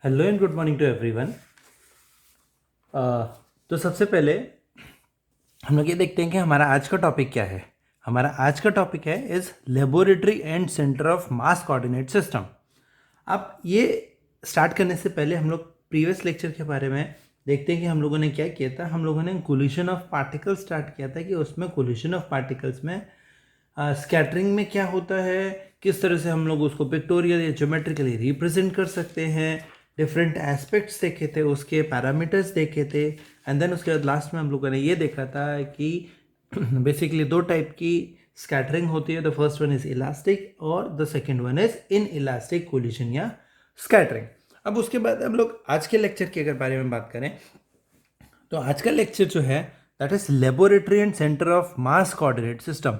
Hello and good morning to everyone. तो सबसे पहले हम लोग ये देखते हैं कि हमारा आज का टॉपिक क्या है। हमारा आज का टॉपिक है is laboratory and centre of mass coordinate system. अब ये स्टार्ट करने से पहले हम लोग प्रीवियस लेक्चर के बारे में देखते हैं कि हम लोगों ने क्या किया था। हम लोगों ने कोलिशन ऑफ पार्टिकल्स स्टार्ट किया था कि उसमें कोलिशन ऑफ पार्टिकल्स में स्कैटरिंग में क्या होता है, किस तरह से हम लोग उसको पिक्टोरियल या ज्योमेट्रिकली रिप्रेजेंट कर सकते हैं, डिफरेंट एस्पेक्ट्स देखे थे, उसके पैरामीटर्स देखे थे। एंड देन उसके बाद लास्ट में हम लोगों ने ये देखा था कि बेसिकली दो टाइप की स्कैटरिंग होती है। The first one is elastic और the second one is inelastic collision या स्कैटरिंग। अब उसके बाद हम लोग आज के लेक्चर के अगर बारे में बात करें तो आज का लेक्चर जो है that is laboratory and centre of mass coordinate system.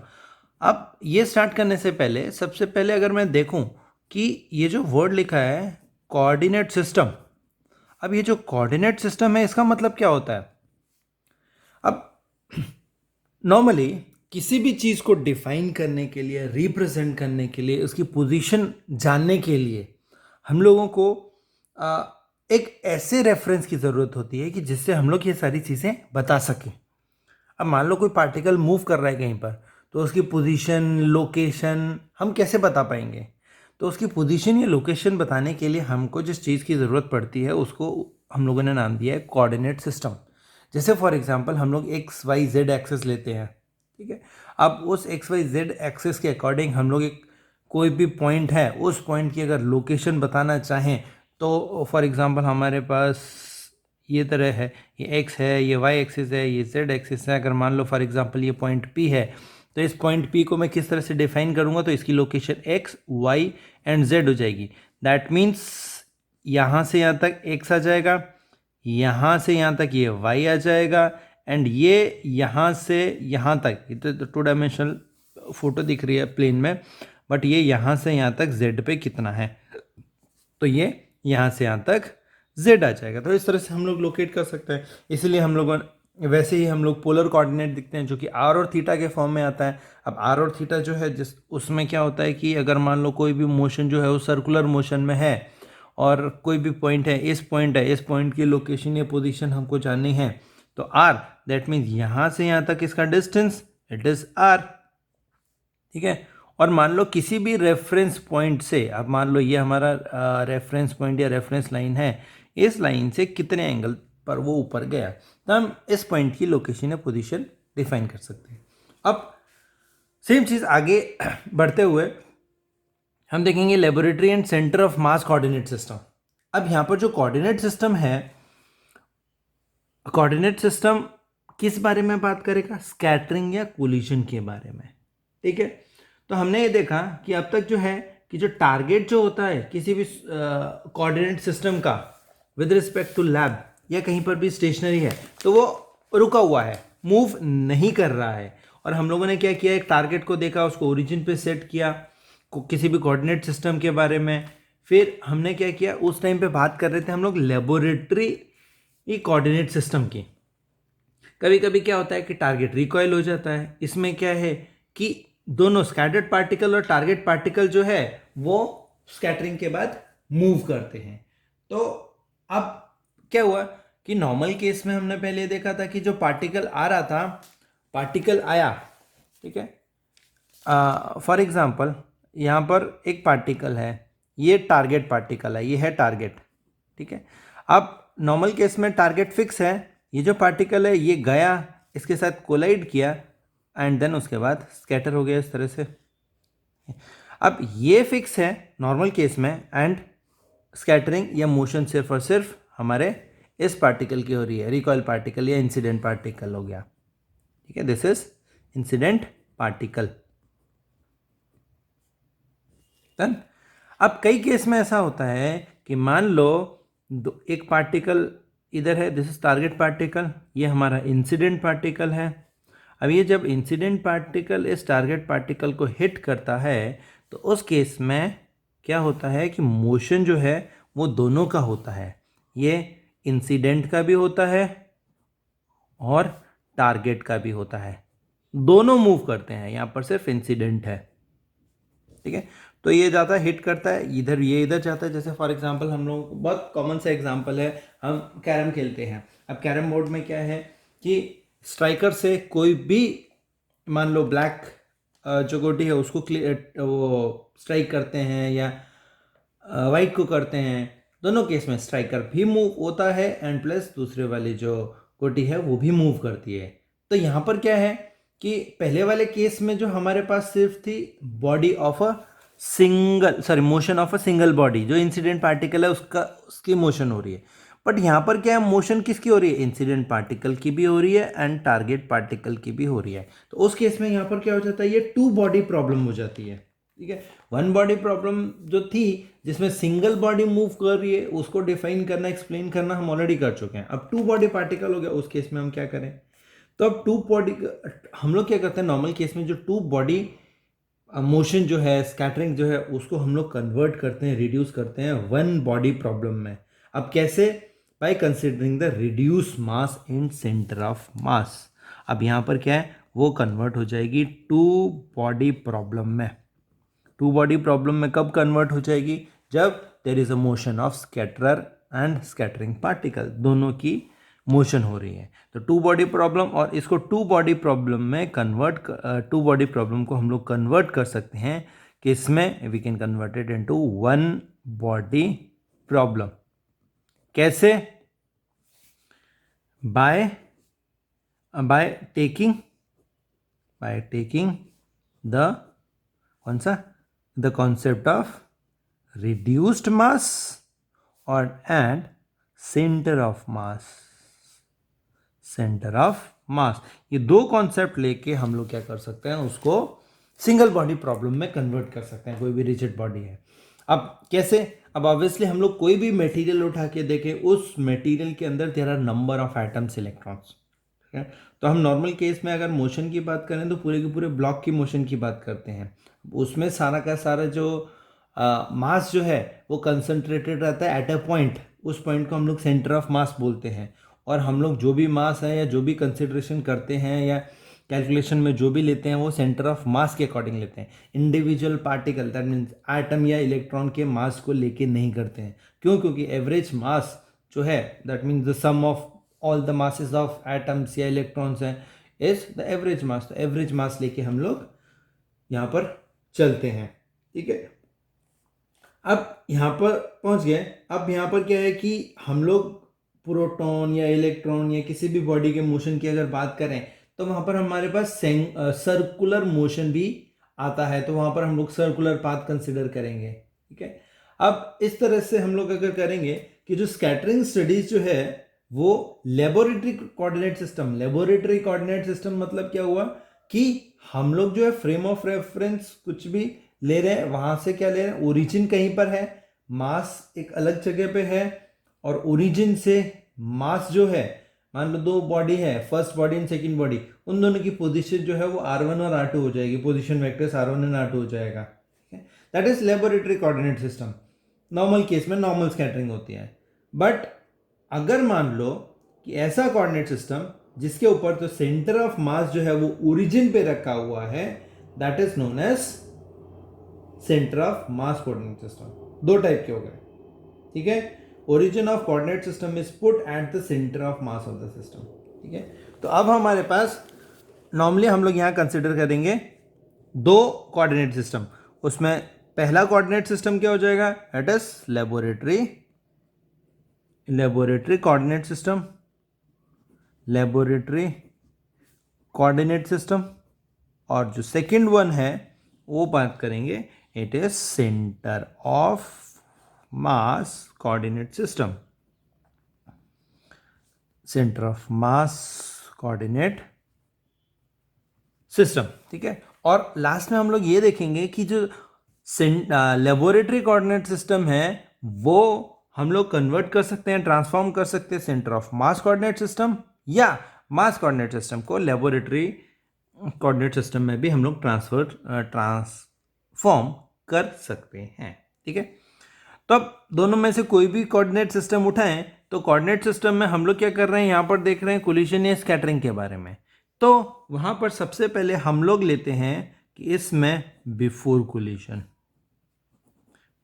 अब ये स्टार्ट करने से पहले सबसे पहले अगर मैं देखूं कि ये जो वर्ड लिखा है कोऑर्डिनेट सिस्टम, अब ये जो कोऑर्डिनेट सिस्टम है इसका मतलब क्या होता है। अब नॉर्मली किसी भी चीज़ को डिफाइन करने के लिए, रिप्रेजेंट करने के लिए, उसकी पोजीशन जानने के लिए हम लोगों को एक ऐसे रेफरेंस की ज़रूरत होती है कि जिससे हम लोग ये सारी चीज़ें बता सकें। अब मान लो कोई पार्टिकल मूव कर रहा है कहीं पर, तो उसकी पोजीशन, लोकेशन हम कैसे बता पाएंगे। तो उसकी पोजीशन या लोकेशन बताने के लिए हमको जिस चीज़ की ज़रूरत पड़ती है उसको हम लोगों ने नाम दिया है कोऑर्डिनेट सिस्टम। जैसे फॉर एग्जांपल हम लोग एक्स वाई जेड एक्सेस लेते हैं, ठीक है। अब उस एक्स वाई जेड एक्सेस के अकॉर्डिंग हम लोग एक कोई भी पॉइंट है, उस पॉइंट की अगर लोकेशन बताना चाहें तो फॉर एग्जांपल हमारे पास ये तरह है, ये एक्स है, ये वाई एक्सिस है, ये जेड एक्सिस है। अगर मान लो फॉर एग्जांपल ये पॉइंट पी है, तो इस पॉइंट पी को मैं किस तरह से डिफाइन करूँगा, तो इसकी location X Y and Z हो जाएगी। दैट मीन्स यहाँ से यहाँ तक एक्स आ जाएगा, यहाँ से यहाँ तक ये वाई आ जाएगा, एंड ये यहाँ से यहाँ तक, ये तो टू डायमेंशनल फोटो दिख रही है प्लेन में, बट ये यहाँ से यहाँ तक जेड पे कितना है, तो ये यहाँ से यहाँ तक z आ जाएगा। तो इस तरह से हम लोग लोकेट कर सकते हैं। इसलिए हम लोगों वैसे ही हम लोग पोलर कोऑर्डिनेट दिखते हैं जो कि r और थीटा के फॉर्म में आता है। अब r और थीटा जो है जिस उसमें क्या होता है कि अगर मान लो कोई भी मोशन जो है वो सर्कुलर मोशन में है और कोई भी पॉइंट है, इस पॉइंट की लोकेशन या पोजीशन हमको जाननी है, तो r दैट मीन्स यहाँ से यहाँ तक इसका डिस्टेंस, इट इज़ r, ठीक है। और मान लो किसी भी रेफरेंस पॉइंट से, अब मान लो ये हमारा रेफरेंस पॉइंट या रेफरेंस लाइन है, इस लाइन से कितने एंगल पर वो ऊपर गया, तो हम इस पॉइंट की लोकेशन या पोजीशन डिफाइन कर सकते हैं। अब सेम चीज़ आगे बढ़ते हुए हम देखेंगे laboratory and centre of mass coordinate system. अब यहाँ पर जो कोऑर्डिनेट सिस्टम है, कोऑर्डिनेट सिस्टम किस बारे में बात करेगा, स्कैटरिंग या कोलिशन के बारे में, ठीक है। तो हमने ये देखा कि अब तक जो है कि जो टारगेट जो होता है किसी भी कोऑर्डिनेट सिस्टम का विद रिस्पेक्ट टू लैब या कहीं पर भी स्टेशनरी है, तो वो रुका हुआ है, मूव नहीं कर रहा है। और हम लोगों ने क्या किया, एक टारगेट को देखा, उसको ओरिजिन पे सेट किया किसी भी कोऑर्डिनेट सिस्टम के बारे में। फिर हमने क्या किया, उस टाइम पे बात कर रहे थे हम लोग लेबोरेटरी कोऑर्डिनेट सिस्टम की। कभी कभी क्या होता है कि टारगेट रिकॉइल हो जाता है। इसमें क्या है कि दोनों स्कैटर्ड पार्टिकल और टारगेट पार्टिकल जो है वो स्कैटरिंग के बाद मूव करते हैं। तो अब क्या हुआ कि नॉर्मल केस में हमने पहले देखा था कि जो पार्टिकल आ रहा था, पार्टिकल आया, ठीक है। फॉर एग्जांपल यहाँ पर एक पार्टिकल है, ये टारगेट पार्टिकल है, ये है टारगेट, ठीक है। अब नॉर्मल केस में टारगेट फिक्स है, ये जो पार्टिकल है ये गया, इसके साथ कोलाइड किया एंड देन उसके बाद स्कैटर हो गया इस तरह से। अब ये फिक्स है नॉर्मल केस में, एंड स्कैटरिंग या मोशन सिर्फ और सिर्फ हमारे इस पार्टिकल की हो रही है, रिकॉइल पार्टिकल या इंसिडेंट पार्टिकल हो गया, ठीक है। This is incident particle. Done. अब कई केस में ऐसा होता है कि मान लो एक पार्टिकल इधर है, दिस इज टारगेट पार्टिकल, ये हमारा इंसिडेंट पार्टिकल है। अब ये जब इंसिडेंट पार्टिकल इस टारगेट पार्टिकल को हिट करता है तो उस केस में क्या होता है कि मोशन जो है वो दोनों का होता है, ये इंसिडेंट का भी होता है और टारगेट का भी होता है, दोनों मूव करते हैं, यहाँ पर सिर्फ इंसिडेंट है। ठीक है। तो ये जाता है, हिट करता है इधर, ये इधर जाता है। जैसे फॉर एग्जांपल हम लोग बहुत कॉमन सा एग्जांपल है, हम कैरम खेलते हैं। अब कैरम बोर्ड में क्या है कि स्ट्राइकर से कोई भी मान लो ब्लैक जो गोटी है उसको वो स्ट्राइक करते हैं या वाइट को करते हैं, दोनों केस में स्ट्राइकर भी मूव होता है एंड प्लस दूसरे वाली जो गोटी है वो भी मूव करती है। तो यहाँ पर क्या है कि पहले वाले केस में जो हमारे पास सिर्फ थी body of a motion of a single body, जो इंसिडेंट पार्टिकल है उसकी मोशन हो रही है। बट यहाँ पर क्या है, मोशन किसकी हो रही है, इंसिडेंट पार्टिकल की भी हो रही है एंड टारगेट पार्टिकल की भी हो रही है। तो उस केस में यहाँ पर क्या हो जाता है, ये टू बॉडी प्रॉब्लम हो जाती है। ठीक है, वन बॉडी प्रॉब्लम जो थी जिसमें सिंगल बॉडी मूव कर रही है उसको डिफाइन करना, एक्सप्लेन करना हम ऑलरेडी कर चुके हैं। अब टू बॉडी पार्टिकल हो गया, उस केस में हम क्या करें, तो अब टू बॉडी हम लोग क्या करते हैं नॉर्मल केस में, जो टू बॉडी मोशन जो है, स्कैटरिंग जो है, उसको हम लोग कन्वर्ट करते हैं, रिड्यूस करते हैं वन बॉडी प्रॉब्लम में। अब कैसे, by considering the reduce mass in centre of mass. अब यहाँ पर क्या है, वो कन्वर्ट हो जाएगी टू बॉडी प्रॉब्लम में। टू बॉडी प्रॉब्लम में कब कन्वर्ट हो जाएगी, जब there is a motion of scatterer and scattering particle, दोनों की मोशन हो रही है। तो टू बॉडी प्रॉब्लम, और इसको टू बॉडी प्रॉब्लम में टू बॉडी प्रॉब्लम को हम लोग कन्वर्ट कर सकते हैं कि इसमें we can convert it into one body problem. कैसे, बाय टेकिंग द कौन सा, the concept of reduced mass और एंड सेंटर ऑफ मास, ये दो कॉन्सेप्ट लेके हम लोग क्या कर सकते हैं, उसको सिंगल बॉडी प्रॉब्लम में कन्वर्ट कर सकते हैं, कोई भी रिजिड बॉडी है। अब कैसे, अब ऑब्वियसली हम लोग कोई भी मटेरियल उठा के देखें, उस मटेरियल के अंदर there are number of atoms, electrons. ठीक है, तो हम नॉर्मल केस में अगर मोशन की बात करें तो पूरे के पूरे ब्लॉक की मोशन की बात करते हैं। उसमें सारा का सारा जो मास जो है वो कंसंट्रेटेड रहता है एट अ पॉइंट, उस पॉइंट को हम लोग सेंटर ऑफ मास बोलते हैं। और हम लोग जो भी मास है या जो भी कंसिडरेशन करते हैं या कैलकुलेशन में जो भी लेते हैं वो सेंटर ऑफ मास के अकॉर्डिंग लेते हैं। Individual particle, that means atom या इलेक्ट्रॉन के मास को लेके नहीं करते हैं। क्यों, क्योंकि एवरेज मास जो है, that means the sum of all the masses of atoms या इलेक्ट्रॉन्स हैं, इज द एवरेज मास। तो एवरेज मास लेके हम लोग यहाँ पर चलते हैं। ठीक है, अब यहाँ पर पहुँच गए। अब यहाँ पर क्या है कि हम लोग प्रोटॉन या इलेक्ट्रॉन या किसी भी बॉडी के मोशन की अगर बात करें तो वहाँ पर हमारे पास सर्कुलर मोशन भी आता है, तो वहाँ पर हम लोग सर्कुलर पाथ कंसिडर करेंगे। ठीक है, अब इस तरह से हम लोग अगर करेंगे कि जो स्कैटरिंग स्टडीज जो है वो लेबोरेटरी कोऑर्डिनेट सिस्टम मतलब क्या हुआ कि हम लोग जो है फ्रेम ऑफ रेफरेंस कुछ भी ले रहे हैं, वहां से क्या ले रहे हैं, ओरिजिन कहीं पर है, मास एक अलग जगह पे है, और ओरिजिन से मास जो है, मान लो दो बॉडी है, first body and second body, उन दोनों की पोजीशन जो है वो R1 और R2 हो जाएगी, position vectors R1 and R2 हो जाएगा। That is laboratory coordinate system. Normal case में नॉर्मल स्कैटरिंग होती है। बट अगर मान लो कि ऐसा कोऑर्डिनेट सिस्टम जिसके ऊपर तो सेंटर ऑफ मास जो है वो ओरिजिन पे रखा हुआ है, that is known as centre of mass coordinate system. दो टाइप के हो गए। ठीक है, origin of coordinate system is put at the centre of mass of the system. ठीक है, तो अब हमारे पास नॉर्मली हम लोग यहां कंसिडर करेंगे दो कोऑर्डिनेट सिस्टम। उसमें पहला कोऑर्डिनेट सिस्टम क्या हो जाएगा, it is laboratory coordinate system, और जो सेकंड वन है वो बात करेंगे, it is centre of mass coordinate system. ठीक है, और लास्ट में हम लोग ये देखेंगे कि जो लेबोरेटरी कोऑर्डिनेट सिस्टम है वो हम लोग कन्वर्ट कर सकते हैं, ट्रांसफॉर्म कर सकते हैं centre of mass coordinate system, या मास कोऑर्डिनेट सिस्टम को लेबोरेटरी कोऑर्डिनेट सिस्टम में भी हम लोग ट्रांसफॉर्म कर सकते हैं। ठीक है, तो अब दोनों में से कोई भी कोऑर्डिनेट सिस्टम उठाएं तो कोऑर्डिनेट सिस्टम में हम लोग क्या कर रहे हैं, यहाँ पर देख रहे हैं कोलिशन या स्कैटरिंग के बारे में। तो वहाँ पर सबसे पहले हम लोग लेते हैं कि इसमें बिफोर कोलिशन,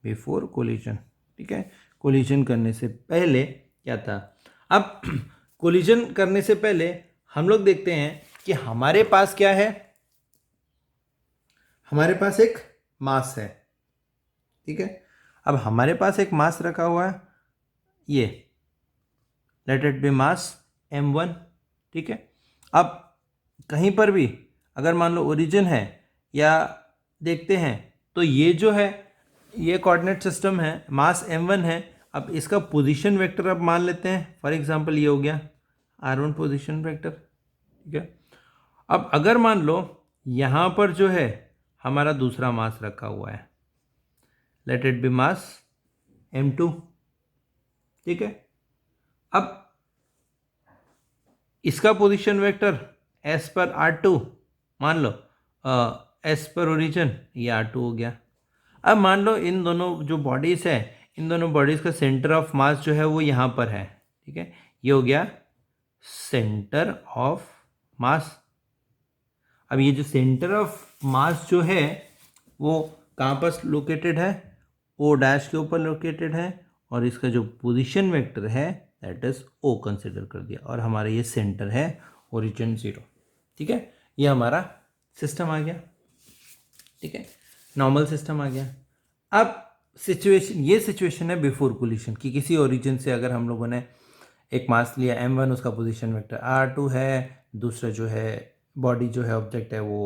बिफोर कोलिजन, ठीक है। कोलिजन करने से पहले क्या था? अब कोलिजन करने से पहले हम लोग देखते हैं कि हमारे पास क्या है। हमारे पास एक मास है, ठीक है। अब हमारे पास एक मास रखा हुआ है, ये late it B mass m1, ठीक है। अब कहीं पर भी अगर मान लो ओरिजिन है या देखते हैं तो ये जो है ये कोऑर्डिनेट सिस्टम है, मास m1 है। अब इसका पोजीशन वेक्टर अब मान लेते हैं, फॉर एग्जांपल ये हो गया r1 पोजीशन वेक्टर, ठीक है। अब अगर मान लो यहाँ पर जो है हमारा दूसरा मास रखा हुआ है, let it B mass m2, ठीक है। अब इसका पोजीशन वेक्टर एस पर r2 मान लो, एस पर ओरिजिन ये r2 हो गया। अब मान लो इन दोनों जो बॉडीज है, इन दोनों बॉडीज का सेंटर ऑफ मास जो है वो यहाँ पर है, ठीक है। ये हो गया सेंटर ऑफ मास। अब ये जो सेंटर ऑफ मास जो है वो कहाँ पर लोकेटेड है? ओ डैश के ऊपर लोकेटेड है, और इसका जो पोजीशन वेक्टर है दैट इज ओ कंसिडर कर दिया, और हमारा ये सेंटर है ओरिजिन 0, ठीक है। ये हमारा सिस्टम आ गया, ठीक है, नॉर्मल सिस्टम आ गया। अब सिचुएशन, ये सिचुएशन है बिफोर कोलिजन कि किसी ओरिजिन से अगर हम लोगों ने एक मास लिया m1, उसका पोजीशन वेक्टर r2 है, दूसरा जो है बॉडी जो है ऑब्जेक्ट है वो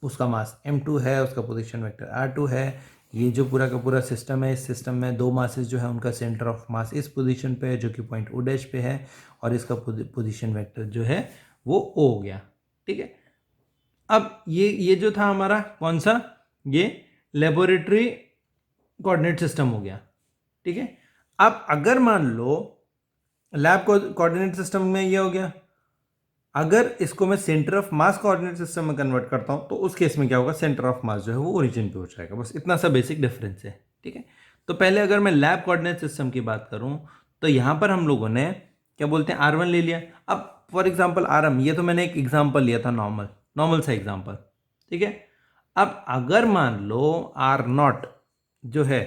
उसका मास m2 है, उसका पोजीशन वेक्टर r2 है। ये जो पूरा का पूरा सिस्टम है, इस सिस्टम में दो मासेस जो है उनका सेंटर ऑफ मास इस पोजीशन पे है जो कि पॉइंट ओ डैश पे है, और इसका पोजीशन वेक्टर जो है वो ओ हो गया, ठीक है। अब ये जो था हमारा कौन सा, ये लेबोरेटरी कोऑर्डिनेट सिस्टम हो गया, ठीक है। अब अगर मान लो लैब कोऑर्डिनेट सिस्टम में ये हो गया, अगर इसको मैं centre of mass coordinate system में कन्वर्ट करता हूं तो उस केस में क्या होगा, सेंटर ऑफ मास जो है वो ओरिजिन पे हो जाएगा। बस इतना सा बेसिक डिफरेंस है, ठीक है। तो पहले अगर मैं लैब कोऑर्डिनेट सिस्टम की बात करूं तो यहां पर हम लोगों ने क्या बोलते हैं, R1 ले लिया। अब फॉर एग्जाम्पल RM, ये तो मैंने एक एग्जाम्पल लिया था, नॉर्मल सा एग्जाम्पल, ठीक है। अब अगर मान लो R0 जो है,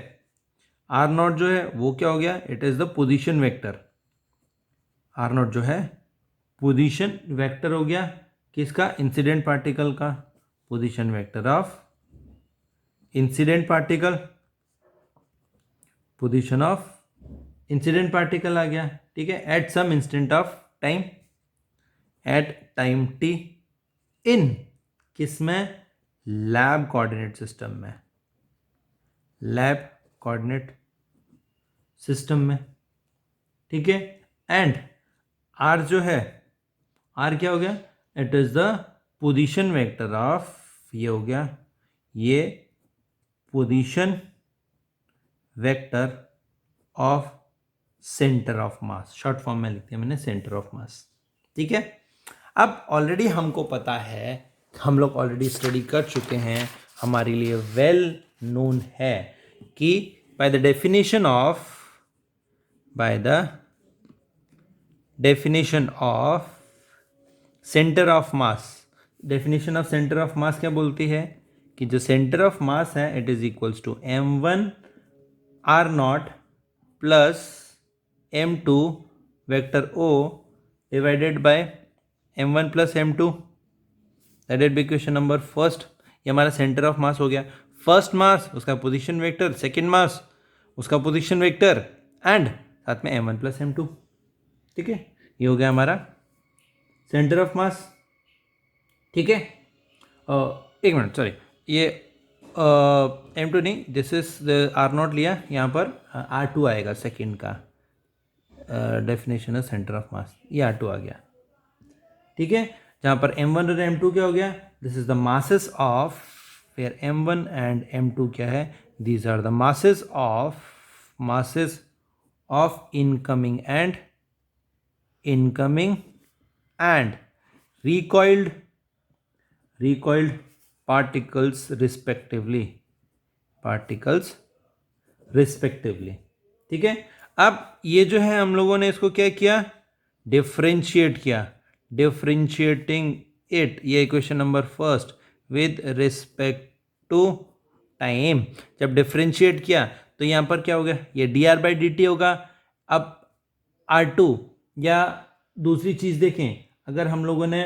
R0 जो है वो क्या हो गया, it is the position vector. R0 जो है पोजीशन वेक्टर हो गया किसका, इंसिडेंट पार्टिकल का, position vector of incident particle, position of incident particle आ गया, ठीक है, at some instant of time, at time t, in किसमें, लैब कोऑर्डिनेट सिस्टम में, लैब कोऑर्डिनेट सिस्टम में, ठीक है। एंड r जो है, r क्या हो गया, it is the position vector of, ये हो गया ये position vector of centre of mass, short form में लिखते हैं मैंने सेंटर ऑफ मास, ठीक है। अब ऑलरेडी हमको पता है, हम लोग ऑलरेडी स्टडी कर चुके हैं, हमारे लिए वेल नोन है कि by the definition of centre of mass, definition of centre of mass क्या बोलती है कि जो सेंटर ऑफ मास है it is equals to m1 r0 plus m2 vector o divided by m1 plus m2, that is equation number first. ये हमारा centre of मास हो गया, फर्स्ट मास उसका पोजीशन वेक्टर, सेकेंड मास उसका position vector, and साथ में m1 plus m2, ठीक है। ये हो गया हमारा सेंटर ऑफ मास, ठीक है। एक मिनट, सॉरी, ये m2 नहीं, दिस इज द r0 लिया, यहाँ पर r2 आएगा सेकेंड का डेफिनेशन है सेंटर ऑफ मास, ये r2 आ गया, ठीक है। जहाँ पर m1 और m2 क्या हो गया, this is the masses of, फिर m1 एंड m2 क्या है, these are the masses of incoming and recoiled particles respectively, ठीक है। अब ये जो है हम लोगों ने इसको क्या किया, डिफ्रेंशिएट किया, डिफ्रेंशिएटिंग इट, ये equation number first with respect to time. जब डिफ्रेंशिएट किया तो यहाँ पर क्या हो गया, ये dr/dt होगा। अब R2 या दूसरी चीज़ देखें, अगर हम लोगों ने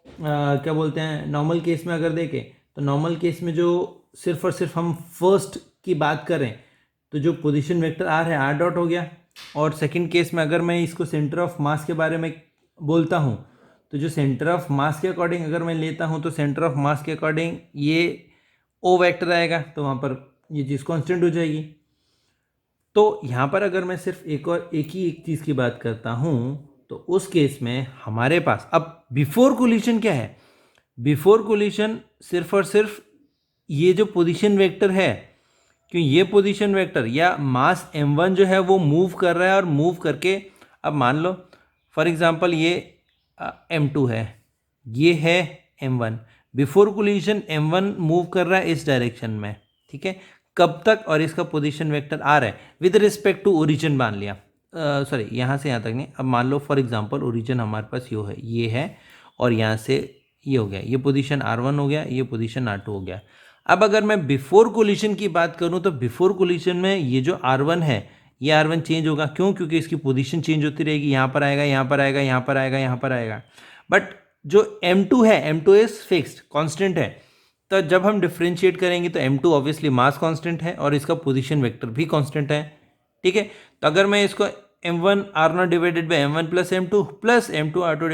क्या बोलते हैं नॉर्मल केस में अगर देखें, तो नॉर्मल केस में जो सिर्फ और सिर्फ हम फर्स्ट की बात करें तो जो पोजीशन वेक्टर आर है आर डॉट हो गया। और सेकंड केस में अगर मैं इसको सेंटर ऑफ मास के बारे में बोलता हूँ तो जो सेंटर ऑफ मास के अकॉर्डिंग अगर मैं लेता हूँ तो सेंटर ऑफ मास के अकॉर्डिंग ये ओ वेक्टर आएगा, तो वहाँ पर ये चीज़ कांस्टेंट हो जाएगी। तो यहाँ पर अगर मैं सिर्फ एक चीज़ की बात करता हूँ तो उस केस में हमारे पास अब बिफोर कोलिशन क्या है, बिफोर कोलिशन सिर्फ और सिर्फ ये जो पोजीशन वेक्टर है, क्यों ये पोजीशन वेक्टर या मास m1 जो है वो मूव कर रहा है और मूव करके, अब मान लो फॉर एग्जांपल ये m2 है, ये है m1, before collision m1 move कर रहा है इस डायरेक्शन में, ठीक है, कब तक, और इसका पोजीशन वेक्टर आ रहा है विद रिस्पेक्ट टू ओरिजिन मान लिया, सॉरी यहाँ से यहाँ तक नहीं, अब मान लो फॉर एग्जांपल ओरिजिन हमारे पास ये है और यहाँ से ये हो गया, ये पोजीशन R1 हो गया, ये पोजीशन R2 हो गया। अब अगर मैं बिफोर कोलिशन की बात करूं तो बिफोर कोलिशन में ये जो R1 है ये R1 चेंज होगा, क्यों, क्योंकि इसकी पोजीशन चेंज होती रहेगी, यहाँ पर आएगा, यहाँ पर आएगा, यहाँ पर आएगा, यहाँ पर आएगा। बट जो M2 है, M2 इज फिक्स्ड कांस्टेंट है, तो जब हम डिफ्रेंशिएट करेंगे तो M2 ऑब्वियसली मास कांस्टेंट है और इसका पोजीशन वेक्टर भी कांस्टेंट है, ठीक है। तो अगर मैं इसको m1 r0 divided by m1 plus m2 plus m2 r2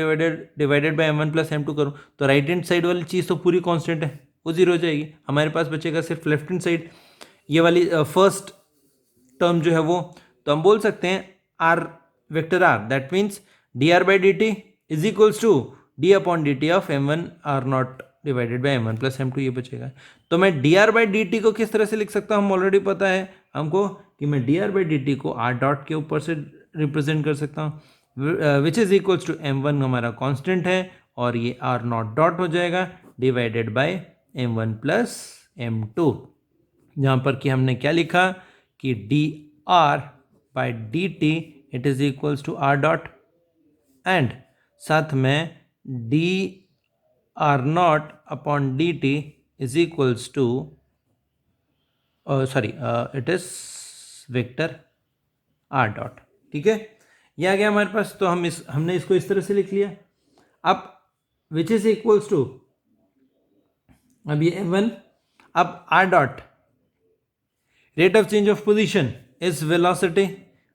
divided by m1 plus m2 करूँ तो राइट हैंड साइड वाली चीज़ तो पूरी कांस्टेंट है, वो जीरो हो जाएगी। हमारे पास बचेगा सिर्फ लेफ्ट हैंड साइड, ये वाली फर्स्ट टर्म जो है वो, तो हम बोल सकते हैं r vector r, that means dr/dt is equals to d/dt of m1 r0 divided by m1 plus m2, ये बचेगा। तो मैं dr/dt को किस तरह से लिख सकता हूँ, ऑलरेडी पता है हमको कि मैं dr/dt को r डॉट के ऊपर से रिप्रेजेंट कर सकता हूँ, विच इज इक्वल्स टू m1 हमारा कांस्टेंट है और ये r0 डॉट हो जाएगा divided by m1 plus m2, जहाँ पर कि हमने क्या लिखा कि dr/dt it is equals to r dot and साथ में dr0 upon dt is equals to sorry it is vector r dot, ठीक है, ये आ गया हमारे पास। तो हमने इसको इस तरह से लिख लिया। अब विच इज इक्वल्स टू, अब ये m1, अब r dot rate of change of position is velocity,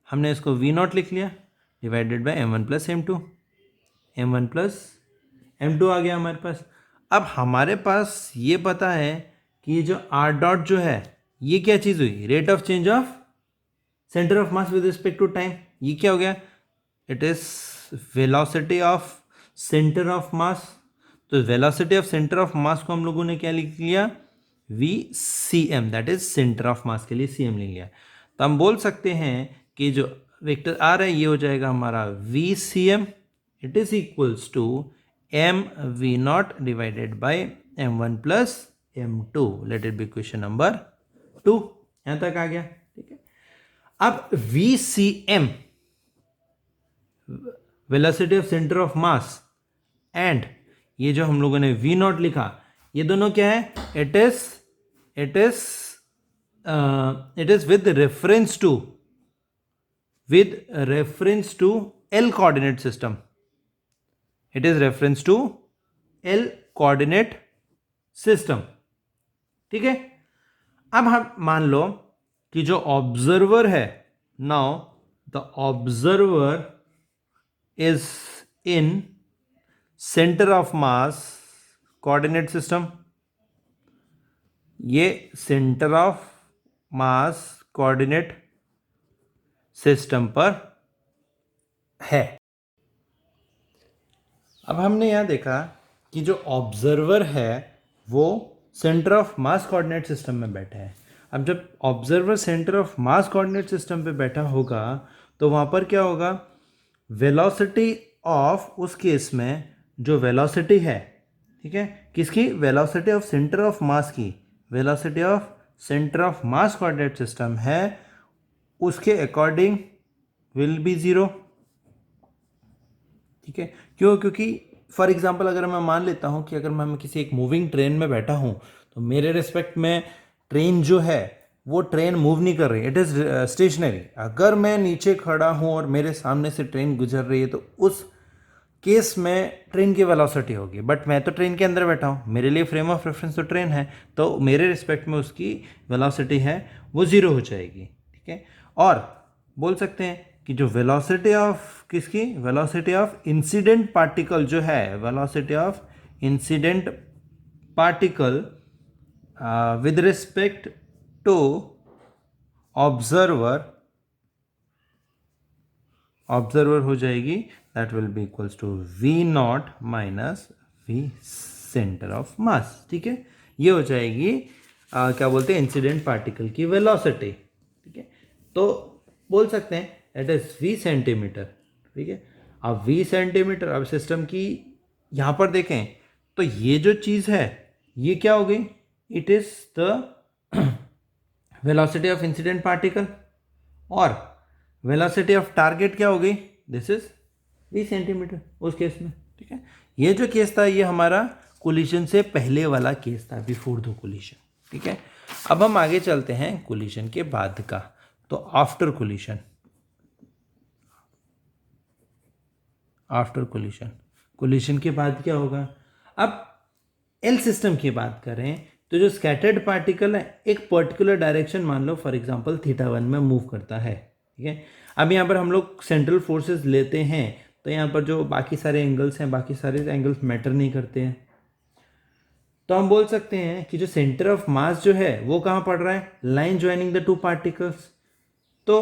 हमने इसको v0 लिख लिया divided by m1 plus m2, m1 plus m2 आ गया हमारे पास। अब हमारे पास ये पता है कि ये जो r डॉट जो है ये क्या चीज़ हुई, rate of change of centre of mass with respect to time, ये क्या हो गया, it is velocity of centre of mass. तो velocity of centre of mass को हम लोगों ने क्या लिख लिया, VCM, that is centre of mass के लिए CM ले लिया। तो हम बोल सकते हैं कि जो वेक्टर आ रहा है ये हो जाएगा हमारा VCM, it is equals to mv0 divided by m1 plus m2, let it be question number 2, यहां तक आ गया, ठीक है। अब VCM velocity of centre of mass and ये जो हम लोगों ने V0 लिखा, ये दोनों क्या है, it is with reference to L coordinate system, it is reference to L coordinate system, ठीक है। अब हम मान लो कि जो ऑब्जर्वर है, now the observer is in centre of mass coordinate system, ये centre of mass coordinate system पर है। अब हमने यहां देखा कि जो ऑब्जर्वर है वो centre of mass coordinate system में बैठा है। अब जब observer centre of mass coordinate system पे बैठा होगा तो वहाँ पर क्या होगा, वेलोसिटी ऑफ, उस केस में जो वेलोसिटी है, ठीक है, किसकी, velocity of centre of mass की, velocity of centre of mass coordinate system है, उसके अकॉर्डिंग विल बी ज़ीरो, ठीक है। क्यों, क्योंकि फॉर एग्जांपल अगर मैं मान लेता हूं कि अगर मैं किसी एक मूविंग ट्रेन में बैठा हूं तो मेरे रिस्पेक्ट में ट्रेन जो है वो ट्रेन मूव नहीं कर रही, इट इज़ स्टेशनरी। अगर मैं नीचे खड़ा हूँ और मेरे सामने से ट्रेन गुजर रही है तो उस केस में ट्रेन की वेलोसिटी होगी, बट मैं तो ट्रेन के अंदर बैठा हूँ, मेरे लिए फ्रेम ऑफ रेफरेंस तो ट्रेन है, तो मेरे रिस्पेक्ट में उसकी वेलोसिटी है वो ज़ीरो हो जाएगी। ठीक है, और बोल सकते हैं कि जो वेलोसिटी ऑफ किसकी, वेलोसिटी ऑफ इंसिडेंट पार्टिकल जो है, velocity of incident particle with respect to observer हो जाएगी, that will be equals to v not minus v centre of मास। ठीक है, ये हो जाएगी क्या बोलते हैं, इंसिडेंट पार्टिकल की वेलोसिटी। ठीक है, तो बोल सकते हैं इट इज v सेंटीमीटर। ठीक है, अब v सेंटीमीटर, अब सिस्टम की यहाँ पर देखें तो ये जो चीज़ है ये क्या हो गई, it is the velocity of incident particle, और वेलोसिटी ऑफ टारगेट क्या हो गई, दिस इज v सेंटीमीटर उस केस में। ठीक है, ये जो केस था ये हमारा कोलिशन से पहले वाला केस था, बिफोर द कोलिशन। ठीक है, अब हम आगे चलते हैं कोलिशन के बाद का, तो after collision, after collision, collision के बाद क्या होगा। अब एल सिस्टम की बात करें तो जो स्कैटर्ड पार्टिकल है एक पर्टिकुलर डायरेक्शन, मान लो फॉर एग्जांपल θ1 में मूव करता है। ठीक है, अब यहाँ पर हम लोग सेंट्रल फोर्सेस लेते हैं तो यहाँ पर जो बाकी सारे एंगल्स हैं, बाकी सारे एंगल्स मैटर नहीं करते हैं, तो हम बोल सकते हैं कि जो सेंटर ऑफ मास जो है वो कहाँ पड़ रहा है, line joining the two particles. तो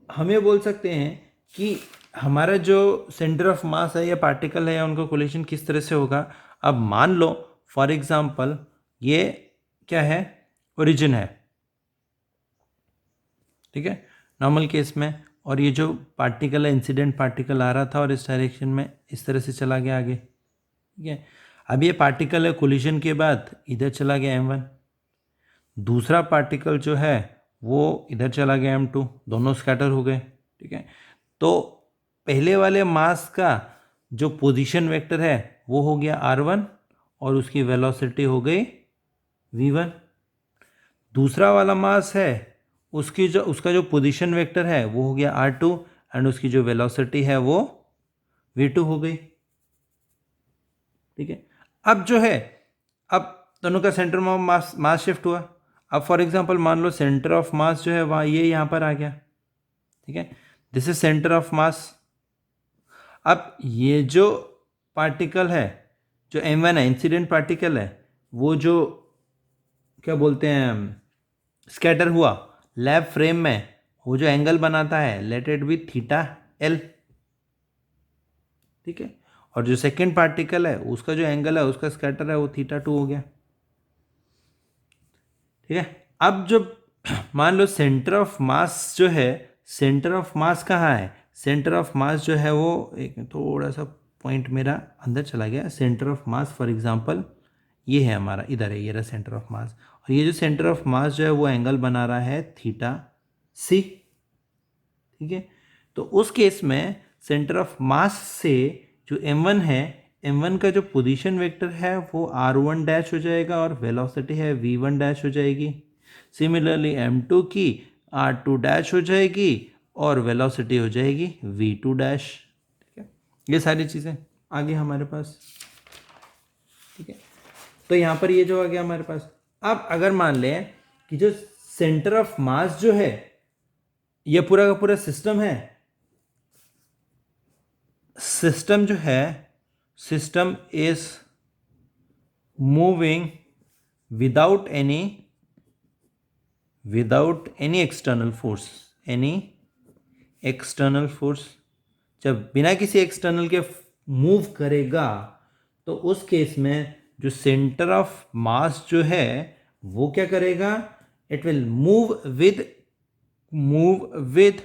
हमें बोल सकते हैं कि हमारा जो सेंटर ऑफ मास है या पार्टिकल है या उनका कोलिशन किस तरह से होगा। अब मान लो फॉर एग्जांपल ये क्या है, ओरिजिन है। ठीक है, नॉर्मल केस में, और ये जो पार्टिकल है इंसिडेंट पार्टिकल आ रहा था और इस डायरेक्शन में इस तरह से चला गया आगे। ठीक है, अब ये पार्टिकल है कोलिशन के बाद इधर चला गया m1, दूसरा पार्टिकल जो है वो इधर चला गया m2, दोनों स्कैटर हो गए। ठीक है, तो पहले वाले मास का जो पोजीशन वेक्टर है वो हो गया r1 और उसकी वेलोसिटी हो गई v1। दूसरा वाला मास है उसका जो पोजीशन वेक्टर है वो हो गया r2 एंड उसकी जो वेलोसिटी है वो v2 हो गई। ठीक है, अब जो है, अब दोनों का सेंटर ऑफ मास शिफ्ट हुआ। अब फॉर एग्जांपल मान लो सेंटर ऑफ मास जो है वहाँ ये यहाँ पर आ गया। ठीक है, this is centre of mass. अब ये जो पार्टिकल है जो m1 है, इंसिडेंट पार्टिकल है, वो जो क्या बोलते हैं स्कैटर हुआ लैब फ्रेम में, वो जो एंगल बनाता है लेट इट बी θl। ठीक है, और जो सेकेंड पार्टिकल है उसका जो एंगल है उसका स्कैटर है वो θ2 हो गया। ठीक है, अब जब मान लो सेंटर ऑफ मास जो है, सेंटर ऑफ मास कहाँ है, सेंटर ऑफ मास जो है वो, एक थोड़ा सा पॉइंट मेरा अंदर चला गया, centre of mass for example ये है हमारा, इधर है, ये रहा सेंटर ऑफ मास, और ये जो सेंटर ऑफ मास जो है वो एंगल बना रहा है θc। ठीक है, तो उस केस में सेंटर ऑफ मास से जो m1 है, m1 का जो पोजीशन वेक्टर है वो r1 डैश हो जाएगा और वेलोसिटी है v1 डैश हो जाएगी। सिमिलरली m2 की r2 डैश हो जाएगी और वेलोसिटी हो जाएगी v2 डैश। ठीक है, ये सारी चीज़ें आगे हमारे पास। ठीक है, तो यहाँ पर ये जो आ गया हमारे पास। अब अगर मान लें कि जो सेंटर ऑफ मास जो है ये पूरा का पूरा सिस्टम है, सिस्टम जो है, system is moving without any external force, जब बिना किसी एक्सटर्नल के मूव करेगा तो उस केस में जो सेंटर ऑफ मास जो है वो क्या करेगा, it will move with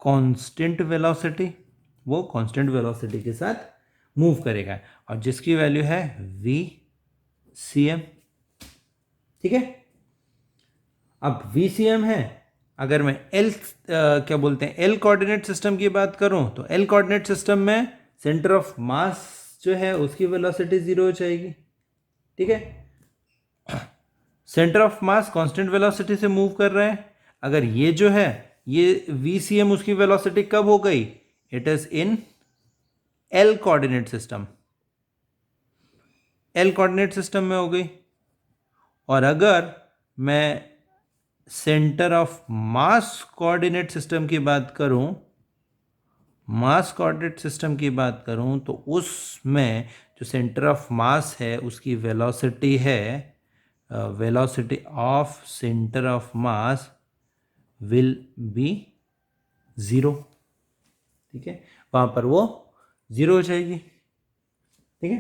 constant velocity, वो कांस्टेंट वेलोसिटी के साथ मूव करेगा और जिसकी वैल्यू है VCM। ठीक है, अब VCM है, अगर मैं क्या बोलते हैं L कोऑर्डिनेट सिस्टम की बात करूं तो L कोऑर्डिनेट सिस्टम में सेंटर ऑफ मास जो है उसकी वेलोसिटी 0 हो जाएगी। ठीक है, centre of mass constant velocity से मूव कर रहा है। अगर ये जो है ये VCM उसकी वेलोसिटी कब हो गई, it is in L coordinate system, L coordinate system में हो गई। और अगर मैं centre of mass coordinate system की बात करूं, मास कोऑर्डिनेट सिस्टम की बात करूं तो उसमें जो सेंटर ऑफ मास है उसकी वेलोसिटी है, velocity of centre of mass will be 0। ठीक है, वहां पर वो 0 हो जाएगी। ठीक है,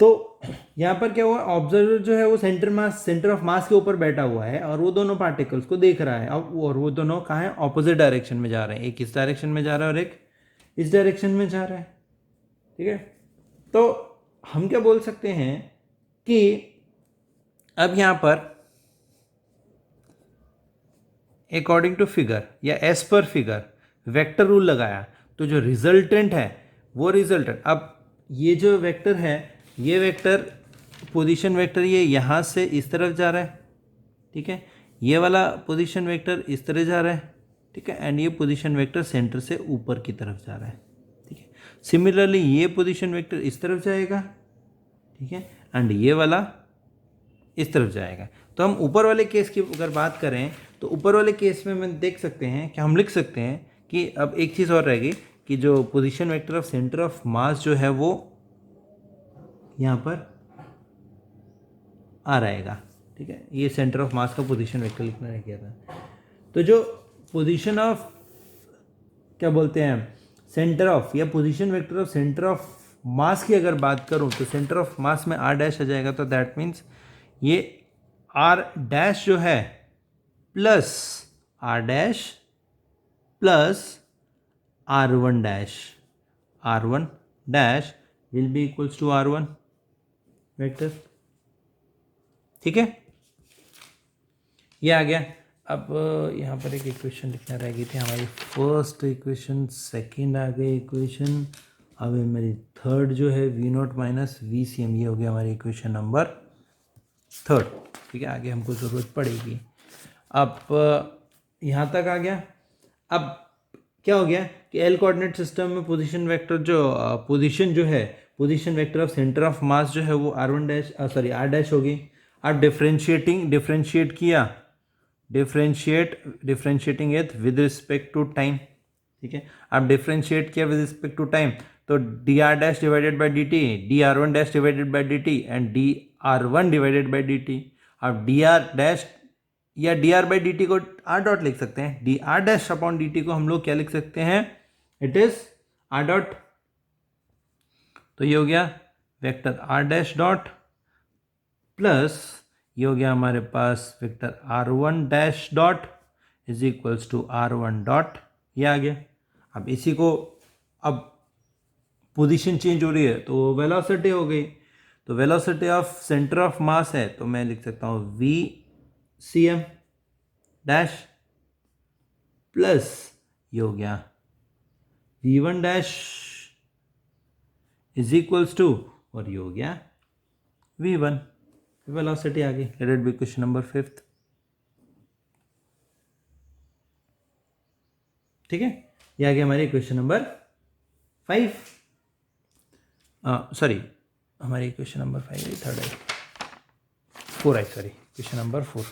तो यहां पर क्या हुआ, ऑब्जर्वर जो है वो सेंटर ऑफ मास के ऊपर बैठा हुआ है और वो दोनों पार्टिकल्स को देख रहा है। और वो दोनों कहाँ है, ऑपोजिट डायरेक्शन में जा रहे हैं, एक इस डायरेक्शन में जा रहा है और एक इस डायरेक्शन में जा रहा है। ठीक है, तो हम क्या बोल सकते हैं कि अब यहां पर अकॉर्डिंग टू फिगर या as per figure vector rule लगाया तो जो रिजल्टेंट है वो रिजल्टेंट, अब ये जो वेक्टर है ये वेक्टर पोजीशन वेक्टर ये यहाँ से इस तरफ जा रहा है। ठीक है, ये वाला पोजीशन वेक्टर इस तरह जा रहा है। ठीक है, एंड ये पोजीशन वेक्टर सेंटर से ऊपर की तरफ जा रहा है। ठीक है, सिमिलरली ये पोजीशन वेक्टर इस तरफ जाएगा। ठीक है, एंड ये वाला इस तरफ जाएगा। तो हम ऊपर वाले केस की अगर बात करें तो ऊपर वाले केस में हम देख सकते हैं कि हम लिख सकते हैं कि अब एक चीज़ और रहेगी कि जो position vector of centre of मास जो है वो यहाँ पर आ रहेगा। ठीक है, ये सेंटर ऑफ मास का पोजीशन वेक्टर लिखना रह गया था। तो जो पोजीशन ऑफ क्या बोलते हैं सेंटर ऑफ या position vector of centre of mass की अगर बात करूं तो सेंटर ऑफ मास में r डैश आ जाएगा। तो दैट मीन्स ये r डैश जो है plus r dash plus r1 dash, r1 dash will be equals to r1 vector. ठीक है, ये आ गया। अब यहाँ पर एक इक्वेशन लिखना रह गई थी हमारी, फर्स्ट इक्वेशन, सेकंड आ गई इक्वेशन, अब मेरी थर्ड जो है V0 माइनस VCM, ये हो गया हमारी इक्वेशन नंबर थर्ड। ठीक है, आगे हमको ज़रूरत पड़ेगी। अब यहाँ तक आ गया। अब क्या हो गया कि L कोऑर्डिनेट सिस्टम में पोजीशन वेक्टर जो पोजीशन जो है position vector of centre of मास जो है वो r1 डैश r डैश होगी। अब डिफरेंशिएट किया, differentiating it with respect to time. ठीक है, अब डिफरेंशिएट किया विद रिस्पेक्ट टू टाइम तो dr dash divided by dt, dr1 dash divided by dt and dr1 divided by dt। अब dr dash या dr बाई dt को r dot लिख सकते हैं, dr डैश अपॉन dt को हम लोग क्या लिख सकते हैं, इट इज r डॉट। तो ये हो गया vector r dash dot plus ये हो गया हमारे पास vector r1 dash dot is equals to r1 dot, ये आ गया। अब इसी को अब पोजीशन चेंज हो रही है तो वेलोसिटी हो गई। तो velocity of centre of mass है तो मैं लिख सकता हूँ VCM डैश प्लस ये हो गया V1 dash is equals to और ये हो गया V1, वेलोसिटी आ गई। Late it be question number 5। ठीक है, ये आ गया हमारी क्वेश्चन नंबर 5, सॉरी हमारी क्वेश्चन नंबर 5 है, थर्ड है, 4 है, सॉरी क्वेश्चन नंबर 4।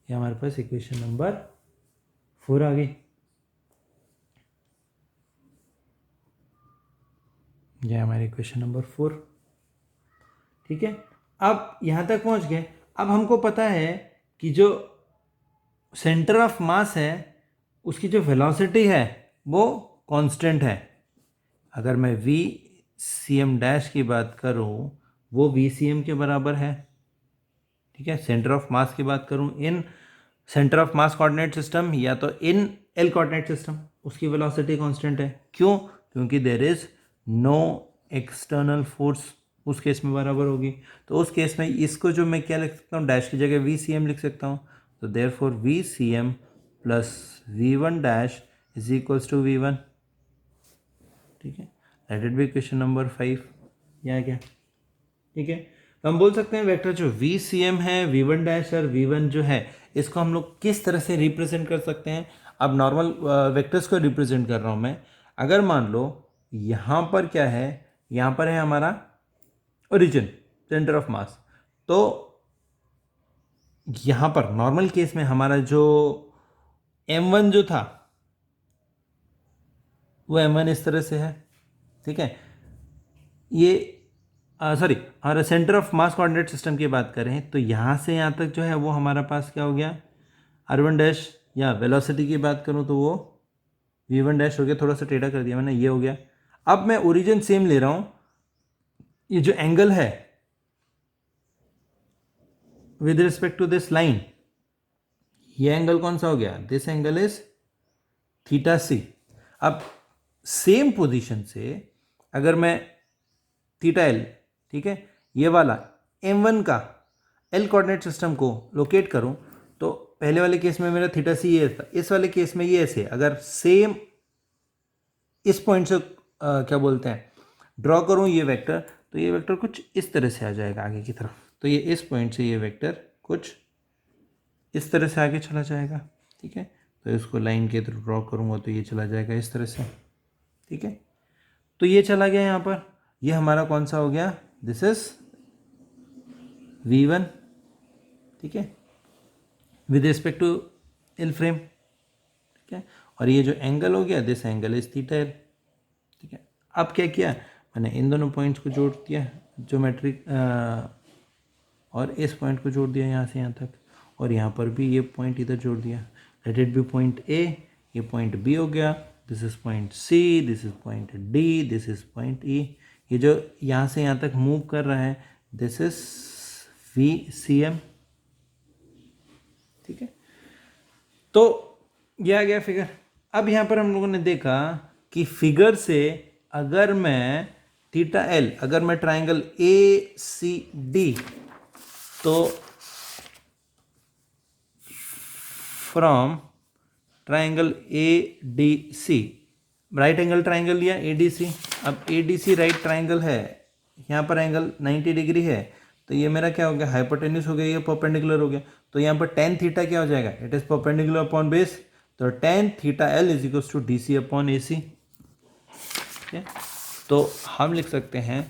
ये हमारे पास इक्वेशन नंबर 4 आ गई। ये हमारी क्वेश्चन नंबर 4। ठीक है, अब यहाँ तक पहुँच गए। अब हमको पता है कि जो सेंटर ऑफ मास है उसकी जो वेलोसिटी है वो कांस्टेंट है। अगर मैं VCM डैश की बात करूँ वो VCM के बराबर है। ठीक है, सेंटर ऑफ मास की बात करूँ in centre of mass coordinate system या तो इन L कोऑर्डिनेट सिस्टम, उसकी वेलोसिटी कांस्टेंट है। क्यों? क्योंकि there is no external force, उस केस में बराबर होगी। तो उस केस में इसको जो मैं क्या लिख सकता हूँ, डैश की जगह VCM लिख सकता हूँ। तो therefore VCM plus V1 dash is equals to V1। ठीक है, let it be question number 5। ये आ गया। ठीक है, तो हम बोल सकते हैं वेक्टर जो वी सी एम है, वी वन डैश और वी वन जो है, इसको हम लोग किस तरह से रिप्रेजेंट कर सकते हैं। अब नॉर्मल वेक्टर्स को रिप्रेजेंट कर रहा हूँ मैं। अगर मान लो यहाँ पर क्या है, यहाँ पर है हमारा ओरिजिन, सेंटर ऑफ मास, तो यहाँ पर नॉर्मल केस में हमारा जो m1 जो था वो m1 इस तरह से है, ठीक है। ये सॉरी, और centre of mass coordinate system की बात करें तो यहाँ से यहाँ तक जो है वो हमारा पास क्या हो गया, r1 डैश, या वेलोसिटी की बात करूँ तो वो v1 डैश हो गया, थोड़ा सा टेढ़ा कर दिया मैंने, ये हो गया। अब मैं ओरिजिन सेम ले रहा हूँ, ये जो एंगल है with respect to this line, ये एंगल कौन सा हो गया, this angle is theta C. अब सेम पोजीशन से अगर मैं थीटा एल, ठीक है, ये वाला m1 का एल कोऑर्डिनेट सिस्टम को लोकेट करूं तो पहले वाले केस में मेरा थीटा सी ये था, इस वाले केस में ये ऐसे, अगर सेम इस पॉइंट से क्या बोलते हैं ड्रॉ करूं ये वेक्टर, तो ये वेक्टर कुछ इस तरह से आ जाएगा आगे की तरफ। तो ये इस पॉइंट से ये वेक्टर कुछ इस तरह से आगे चला जाएगा, ठीक है। तो इसको लाइन के थ्रू ड्रॉ करूंगा तो ये चला जाएगा इस तरह से, ठीक है। तो ये चला गया यहाँ पर, ये हमारा कौन सा हो गया, दिस इज v1, ठीक है, with respect to L frame, ठीक है। और ये जो एंगल हो गया, this angle is theta L, ठीक है। अब क्या किया मैंने, इन दोनों पॉइंट्स को जोड़ दिया ज्योमेट्रिक, और इस पॉइंट को जोड़ दिया यहाँ से यहाँ तक, और यहाँ पर भी ये पॉइंट इधर जोड़ दिया, let it be point A, ये पॉइंट बी हो गया, this is point C, this is point D, this is point E. ये जो यहाँ से यहाँ तक मूव कर रहा है, this is V C M, ठीक है। तो ये आ गया फिगर। अब यहाँ पर हम लोगों ने देखा कि फिगर से अगर मैं थीटा एल, अगर मैं ट्राइंगल ए सी डी, तो from triangle A D C, right angle triangle लिया ए डी सी। अब A D C right triangle है, यहाँ पर एंगल 90 डिग्री है, तो ये मेरा क्या हो गया, हाइपोटेन्यूस हो गया, ये परपेंडिकुलर हो गया। तो यहाँ पर टेन थीटा क्या हो जाएगा, it is perpendicular upon base, तो tan theta L is equals to D C upon A C, ठीक है। तो हम लिख सकते हैं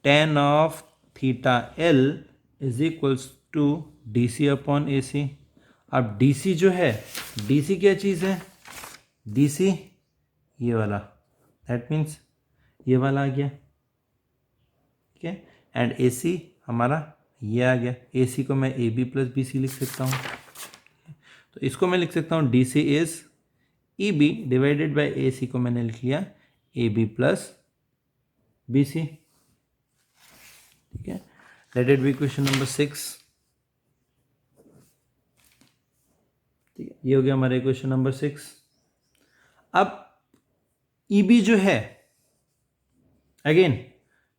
tan of theta L is equals to D C upon A C. अब डी सी जो है, डी सी क्या चीज़ है, डी सी ये वाला, दैट मीन्स ये वाला आ गया, ठीक है। एंड ए सी हमारा ये आ गया, ए सी को मैं A B plus B C लिख सकता हूँ। तो इसको मैं लिख सकता हूँ D C is E B divided by A C को मैंने लिख लिया A B plus B C, ठीक है। Let it be question number 6, ठीक है। ये हो गया हमारा क्वेश्चन नंबर 6। अब ई बी जो है, अगेन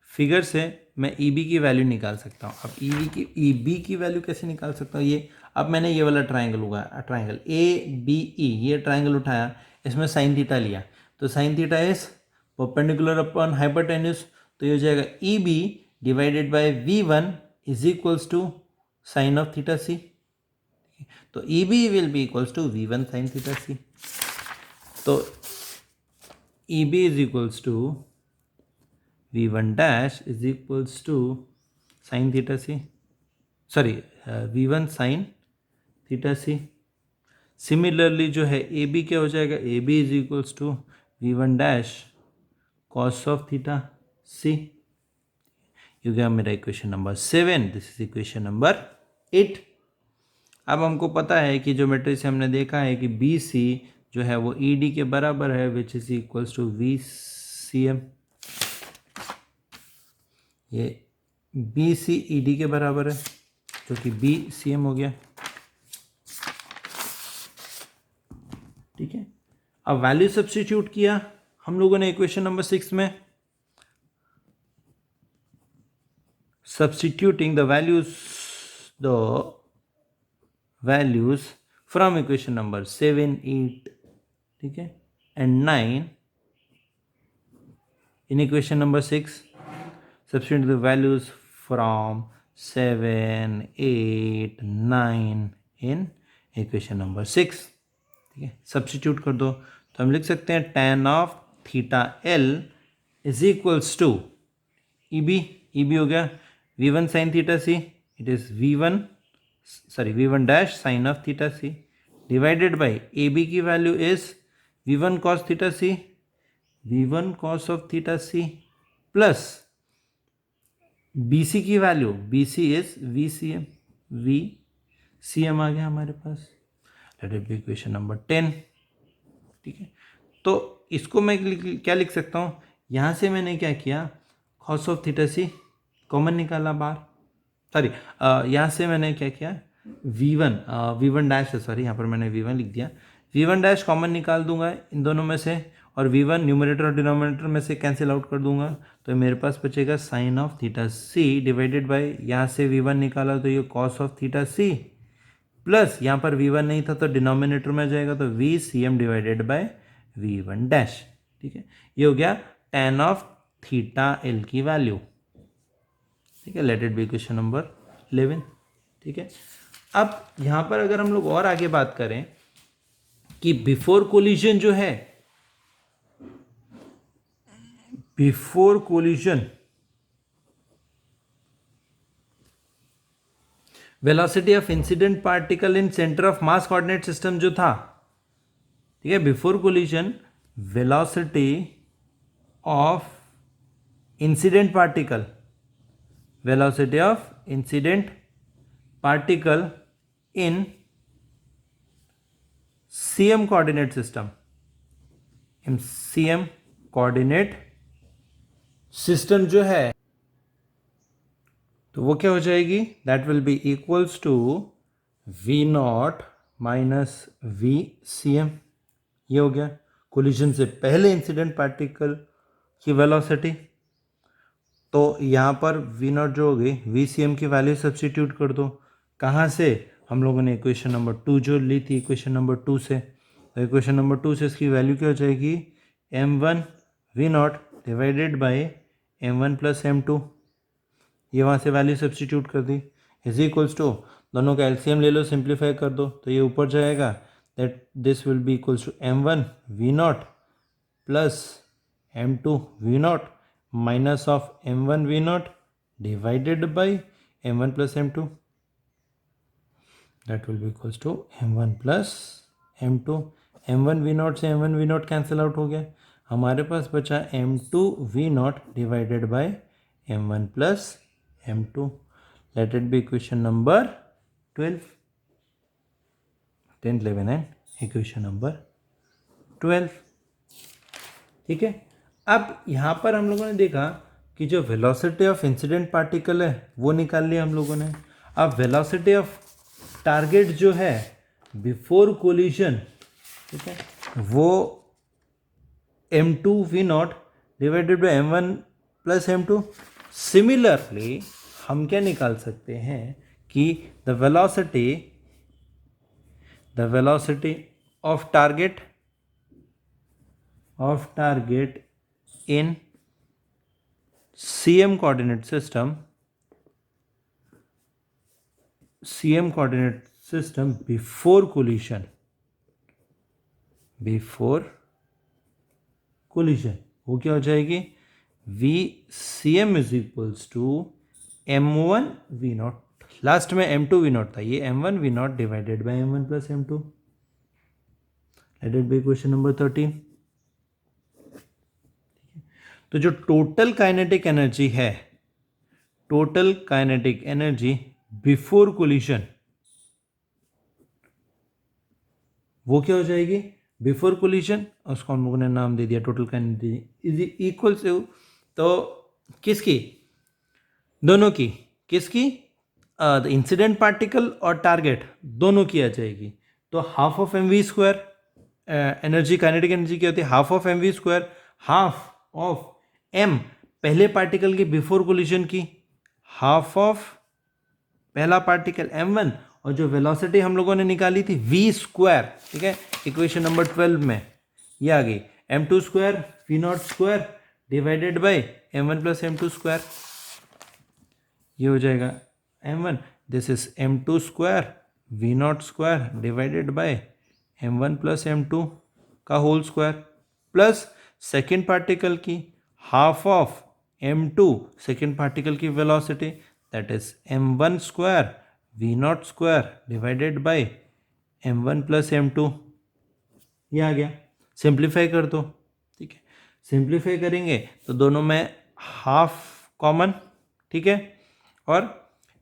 फिगर से मैं ई बी की वैल्यू निकाल सकता हूँ। अब ई बी की वैल्यू कैसे निकाल सकता हूँ, ये अब मैंने ये वाला ट्राइंगल हुआ, ट्राइंगल ए बी ई, ये ट्राइंगल उठाया, इसमें साइन थीटा लिया, तो sine theta is perpendicular upon hypotenuse, तो ये हो जाएगा E B divided by V one is equals to sine of theta C. तो E B will be equals to V one sine theta C. तो E B is equals to v1 dash is equals to sin theta c, sorry v1 sin theta c। Similarly जो है A B क्या हो जाएगा, A B is equals to v1 dash cos of theta c। ये गया मेरा equation number 7, this is equation number 8। अब हमको पता है कि ज्योमेट्री से हमने देखा है कि बी सी जो है वो ई डी के बराबर है, which is equals to V C M. ये बी सी ई डी के बराबर है, जो कि बी सी एम हो गया, ठीक है। अब वैल्यू सब्स्टिट्यूट किया हम लोगों ने इक्वेशन नंबर 6 में, substituting the values from equation number 7, 8, ठीक है, and 9 in equation number 6, substitute the values from 7, 8, 9 in equation number 6. ठीक है, सब्स्टिट्यूट कर दो तो हम लिख सकते हैं tan of theta L is equals to E B हो गया v1 sine theta C, it is v1 dash sine of theta C divided by A B की value is v1 cos theta C, v1 cos of theta C plus BC की value BC is VCM आ गया हमारे पास. Let it be equation number 10. ठीक है, तो इसको मैं क्या लिख सकता हूँ, यहाँ से मैंने क्या किया, cos of theta C common निकाला बाहर, सॉरी यहाँ से मैंने क्या किया, V1 डैश है, सॉरी यहाँ पर मैंने V1 लिख दिया, V1 डैश कॉमन निकाल दूंगा इन दोनों में से और V1 न्यूमरेटर और डिनोमिनेटर में से कैंसिल आउट कर दूंगा तो मेरे पास बचेगा sine of theta C divided by, यहाँ से V1 निकाला तो ये cos of theta C plus यहाँ पर V1 नहीं था तो डिनोमिनेटर में जाएगा तो VCM divided by V1 dash. ठीक है, ये हो गया tan ऑफ थीटा एल की वैल्यू. ठीक है, let it be equation number 11. ठीक है, अब यहाँ पर अगर हम लोग और आगे बात करें कि बिफोर कोलिजन जो है, before collision velocity of incident particle in centre of mass coordinate system जो था, ठीक है, before collision velocity of incident particle, velocity of incident particle in CM coordinate system, in CM coordinate system जो है तो वो क्या हो जाएगी, that will be equals to V0 minus VCM. ये हो गया कोलिजन से पहले इंसिडेंट पार्टिकल की वेलोसिटी. तो यहाँ पर V0 जो हो गई VCM की वैल्यू सब्स्टिट्यूट कर दो. कहाँ से, हम लोगों ने इक्वेशन नंबर 2 जो ली थी इक्वेशन नंबर 2 से, तो इक्वेशन नंबर 2 से इसकी वैल्यू क्या हो जाएगी, m1 V0 divided by m1 plus m2. ये वहाँ से वैल्यू सब्स्टिट्यूट कर दी इज इक्वल्स टू, दोनों का एलसीएम ले लो, सिंप्लीफाई कर दो तो ये ऊपर जाएगा, that this will be equals to m1 V0 plus m2 V0 minus of m1 V0 divided by m1 plus m2, that will be equals to m1 plus m2. m1 V0 से m1 V0 cancel out हो गया, हमारे पास बचा m2 V0 divided by m1 plus m2. Let it be equation number 12. 10, 11 and equation number 12. ठीक है, अब यहाँ पर हम लोगों ने देखा कि जो वेलोसिटी ऑफ इंसिडेंट पार्टिकल है वो निकाल लिया हम लोगों ने. अब वेलोसिटी ऑफ टारगेट जो है बिफोर कोलिजन, ठीक है, वो m2 V0 divided by m1 plus m2. Similarly हम क्या निकाल सकते हैं कि the velocity of target in CM coordinate system before collision वो क्या हो जाएगी, VCM is equals to m1 V0, last में m2 V0 था, ये m1 V0 divided by m1 plus m2. Let it be question number 13. तो जो total kinetic energy before collision वो क्या हो जाएगी, बिफोर कोलिजन, उसको हम लोगों ने नाम दे दिया total kinetic is equal to, तो किसकी, दोनों की, किसकी, द इंसिडेंट पार्टिकल और टारगेट दोनों की आ जाएगी. तो half of mv square, energy kinetic energy क्या होती है, half of mv square, half of m पहले पार्टिकल की बिफोर कोलिजन की, हाफ ऑफ पहला पार्टिकल m1, और जो वेलोसिटी हम लोगों ने निकाली थी v स्क्वायर, ठीक है, इक्वेशन नंबर 12 में ये आ गई m2 square V0 square divided by m1 plus m2 square. ये हो जाएगा m1, this is m2 square V naught square divided by m1 plus m2 का whole square plus second particle की half of m2 second particle की velocity that is m1 square V naught square divided by m1 plus m2। ये आ गया, simplify कर दो, ठीक है। सिंप्लीफाई करेंगे तो दोनों में हाफ कॉमन, ठीक है, और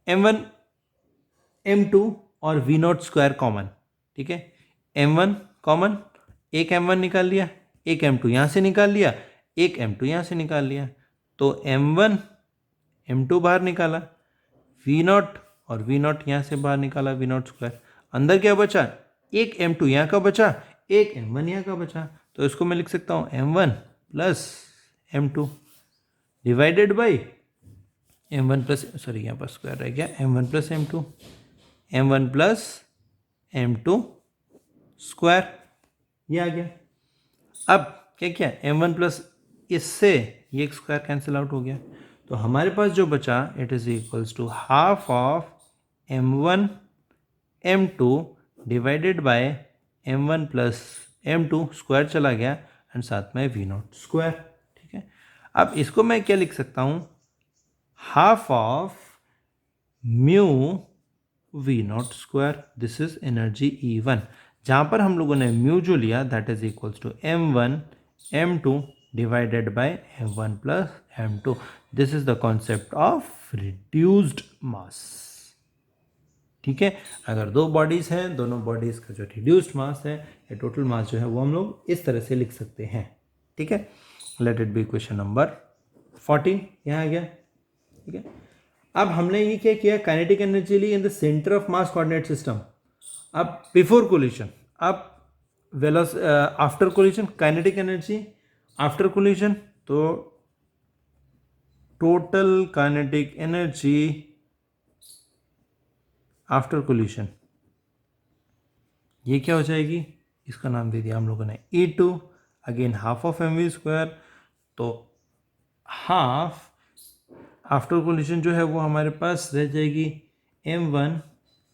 m1 m2 और v नॉट स्क्वायर कॉमन, ठीक है। m1 कॉमन, एक m1 निकाल लिया, एक m2 यहाँ से निकाल लिया, एक m2 यहाँ से निकाल लिया, तो m1 m2 बाहर निकाला, v नॉट और v नॉट यहाँ से बाहर निकाला, v नॉट स्क्वायर। अंदर क्या बचा, एक m2 यहाँ का बचा, एक m1 यहाँ का बचा, तो इसको मैं लिख सकता हूँ m1 plus m2 divided by m1 plus, sorry यहाँ पर स्क्वायर रह गया, m1 plus m2, m1 plus m2 square, ये आ गया। अब क्या किया, m1 प्लस इससे ये एक स्क्वायर कैंसिल आउट हो गया, तो हमारे पास जो बचा it is equals to half of m1 m2 divided by m1 plus m2 square चला गया एंड साथ में v नॉट स्क्वायर, ठीक है। अब इसको मैं क्या लिख सकता हूँ, half of mu v naught square, this is energy E1, जहाँ पर हम लोगों ने म्यू जो लिया that is equals to m1 m2 divided by m1 plus m2। This is the concept of reduced mass, ठीक है। अगर दो बॉडीज हैं, दोनों बॉडीज का जो रिड्यूस्ड मास है या टोटल मास जो है वो हम लोग इस तरह से लिख सकते हैं, ठीक है। Let it be question number 14, यहाँ आ गया, ठीक है। अब हमने ये क्या किया, काइनेटिक एनर्जी ली in the centre of mass coordinate system. अब बिफोर कोलिजन, अब after collision kinetic energy, after collision तो total kinetic energy after collision, ये क्या हो जाएगी, इसका नाम दे दिया हम लोगों ने E2, again half of mv square, तो हाफ आफ्टर कोलिजन जो है वो हमारे पास रह जाएगी m1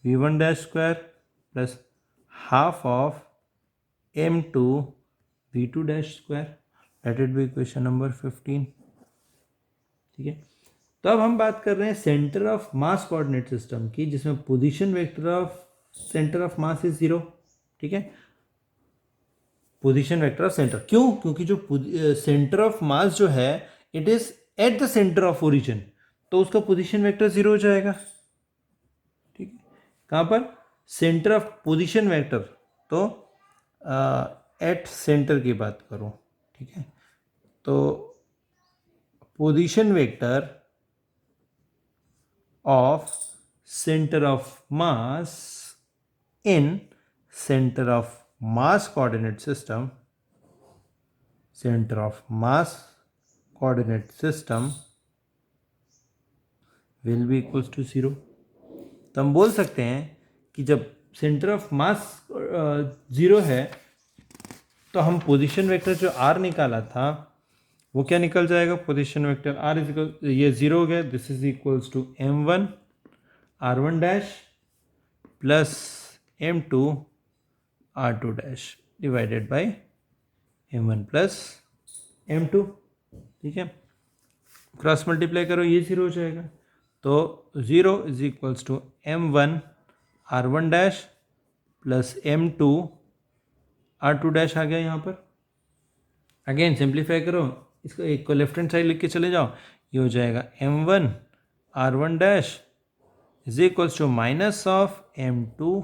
v1 dash square plus half of m2 v2 dash square, late it be equation number 15, ठीक है। तो अब हम बात कर रहे हैं centre of mass coordinate system की, जिसमें position vector of centre of mass is 0, ठीक है। पोजीशन वेक्टर ऑफ सेंटर, क्यों, क्योंकि जो सेंटर ऑफ मास जो है it is eight the centre of origin, तो उसका पोजीशन वेक्टर 0 हो जाएगा, ठीक है। कहाँ पर, सेंटर ऑफ पोजीशन वेक्टर, तो एट सेंटर की बात करूँ, ठीक है, तो position vector of center of mass in center of mass coordinate system, center of mass coordinate system will be equals to 0। तो हम बोल सकते हैं कि जब सेंटर ऑफ मास 0 है तो हम पोजीशन वेक्टर जो r निकाला था वो क्या निकल जाएगा, position vector r is equal, ये 0 हो गया, this is equals to m1 r1 dash plus m2 r2 dash divided by m1 plus m2, ठीक है। क्रॉस मल्टीप्लाई करो, ये 0 हो जाएगा, तो 0 is equals to m1 r1 dash plus m2 r2 dash आ गया यहाँ पर। अगेन सिंप्लीफाई करो, इसको एक को लेफ्ट हैंड साइड लिख के चले जाओ, ये हो जाएगा m1 r1 dash is equals to minus of m2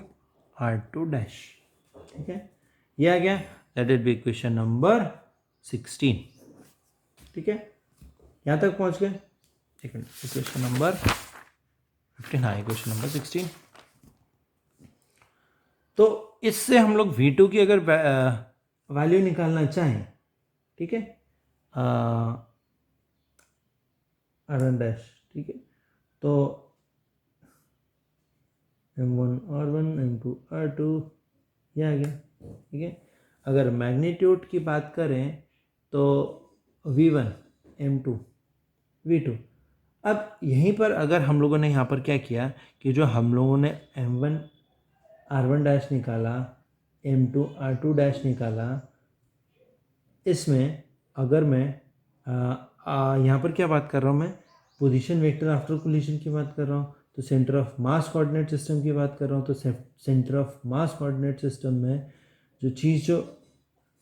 r2 dash, ठीक है। ये आ गया, that it be equation number 16, ठीक है। यहाँ तक पहुँच गए, एक मिनट, इक्वेशन नंबर 15, हाँ इक्वेशन नंबर 16। तो इससे हम लोग V2 की अगर वैल्यू निकालना चाहें, ठीक है, r1 डैश, ठीक है, तो m1 r1 m2 r2 ये आ गया, ठीक है। अगर मैग्नीट्यूड की बात करें तो v1 m2 v2, अब यहीं पर अगर हम लोगों ने यहाँ पर क्या किया कि जो हम लोगों ने M1 R1 डैश निकाला, M2 R2 डैश निकाला, इसमें अगर मैं यहाँ पर क्या बात कर रहा हूँ, मैं पोजीशन वेक्टर आफ्टर कोलिशन की बात कर रहा हूँ, तो centre of mass coordinate system की बात कर रहा हूँ, तो centre of mass coordinate system में जो चीज़ जो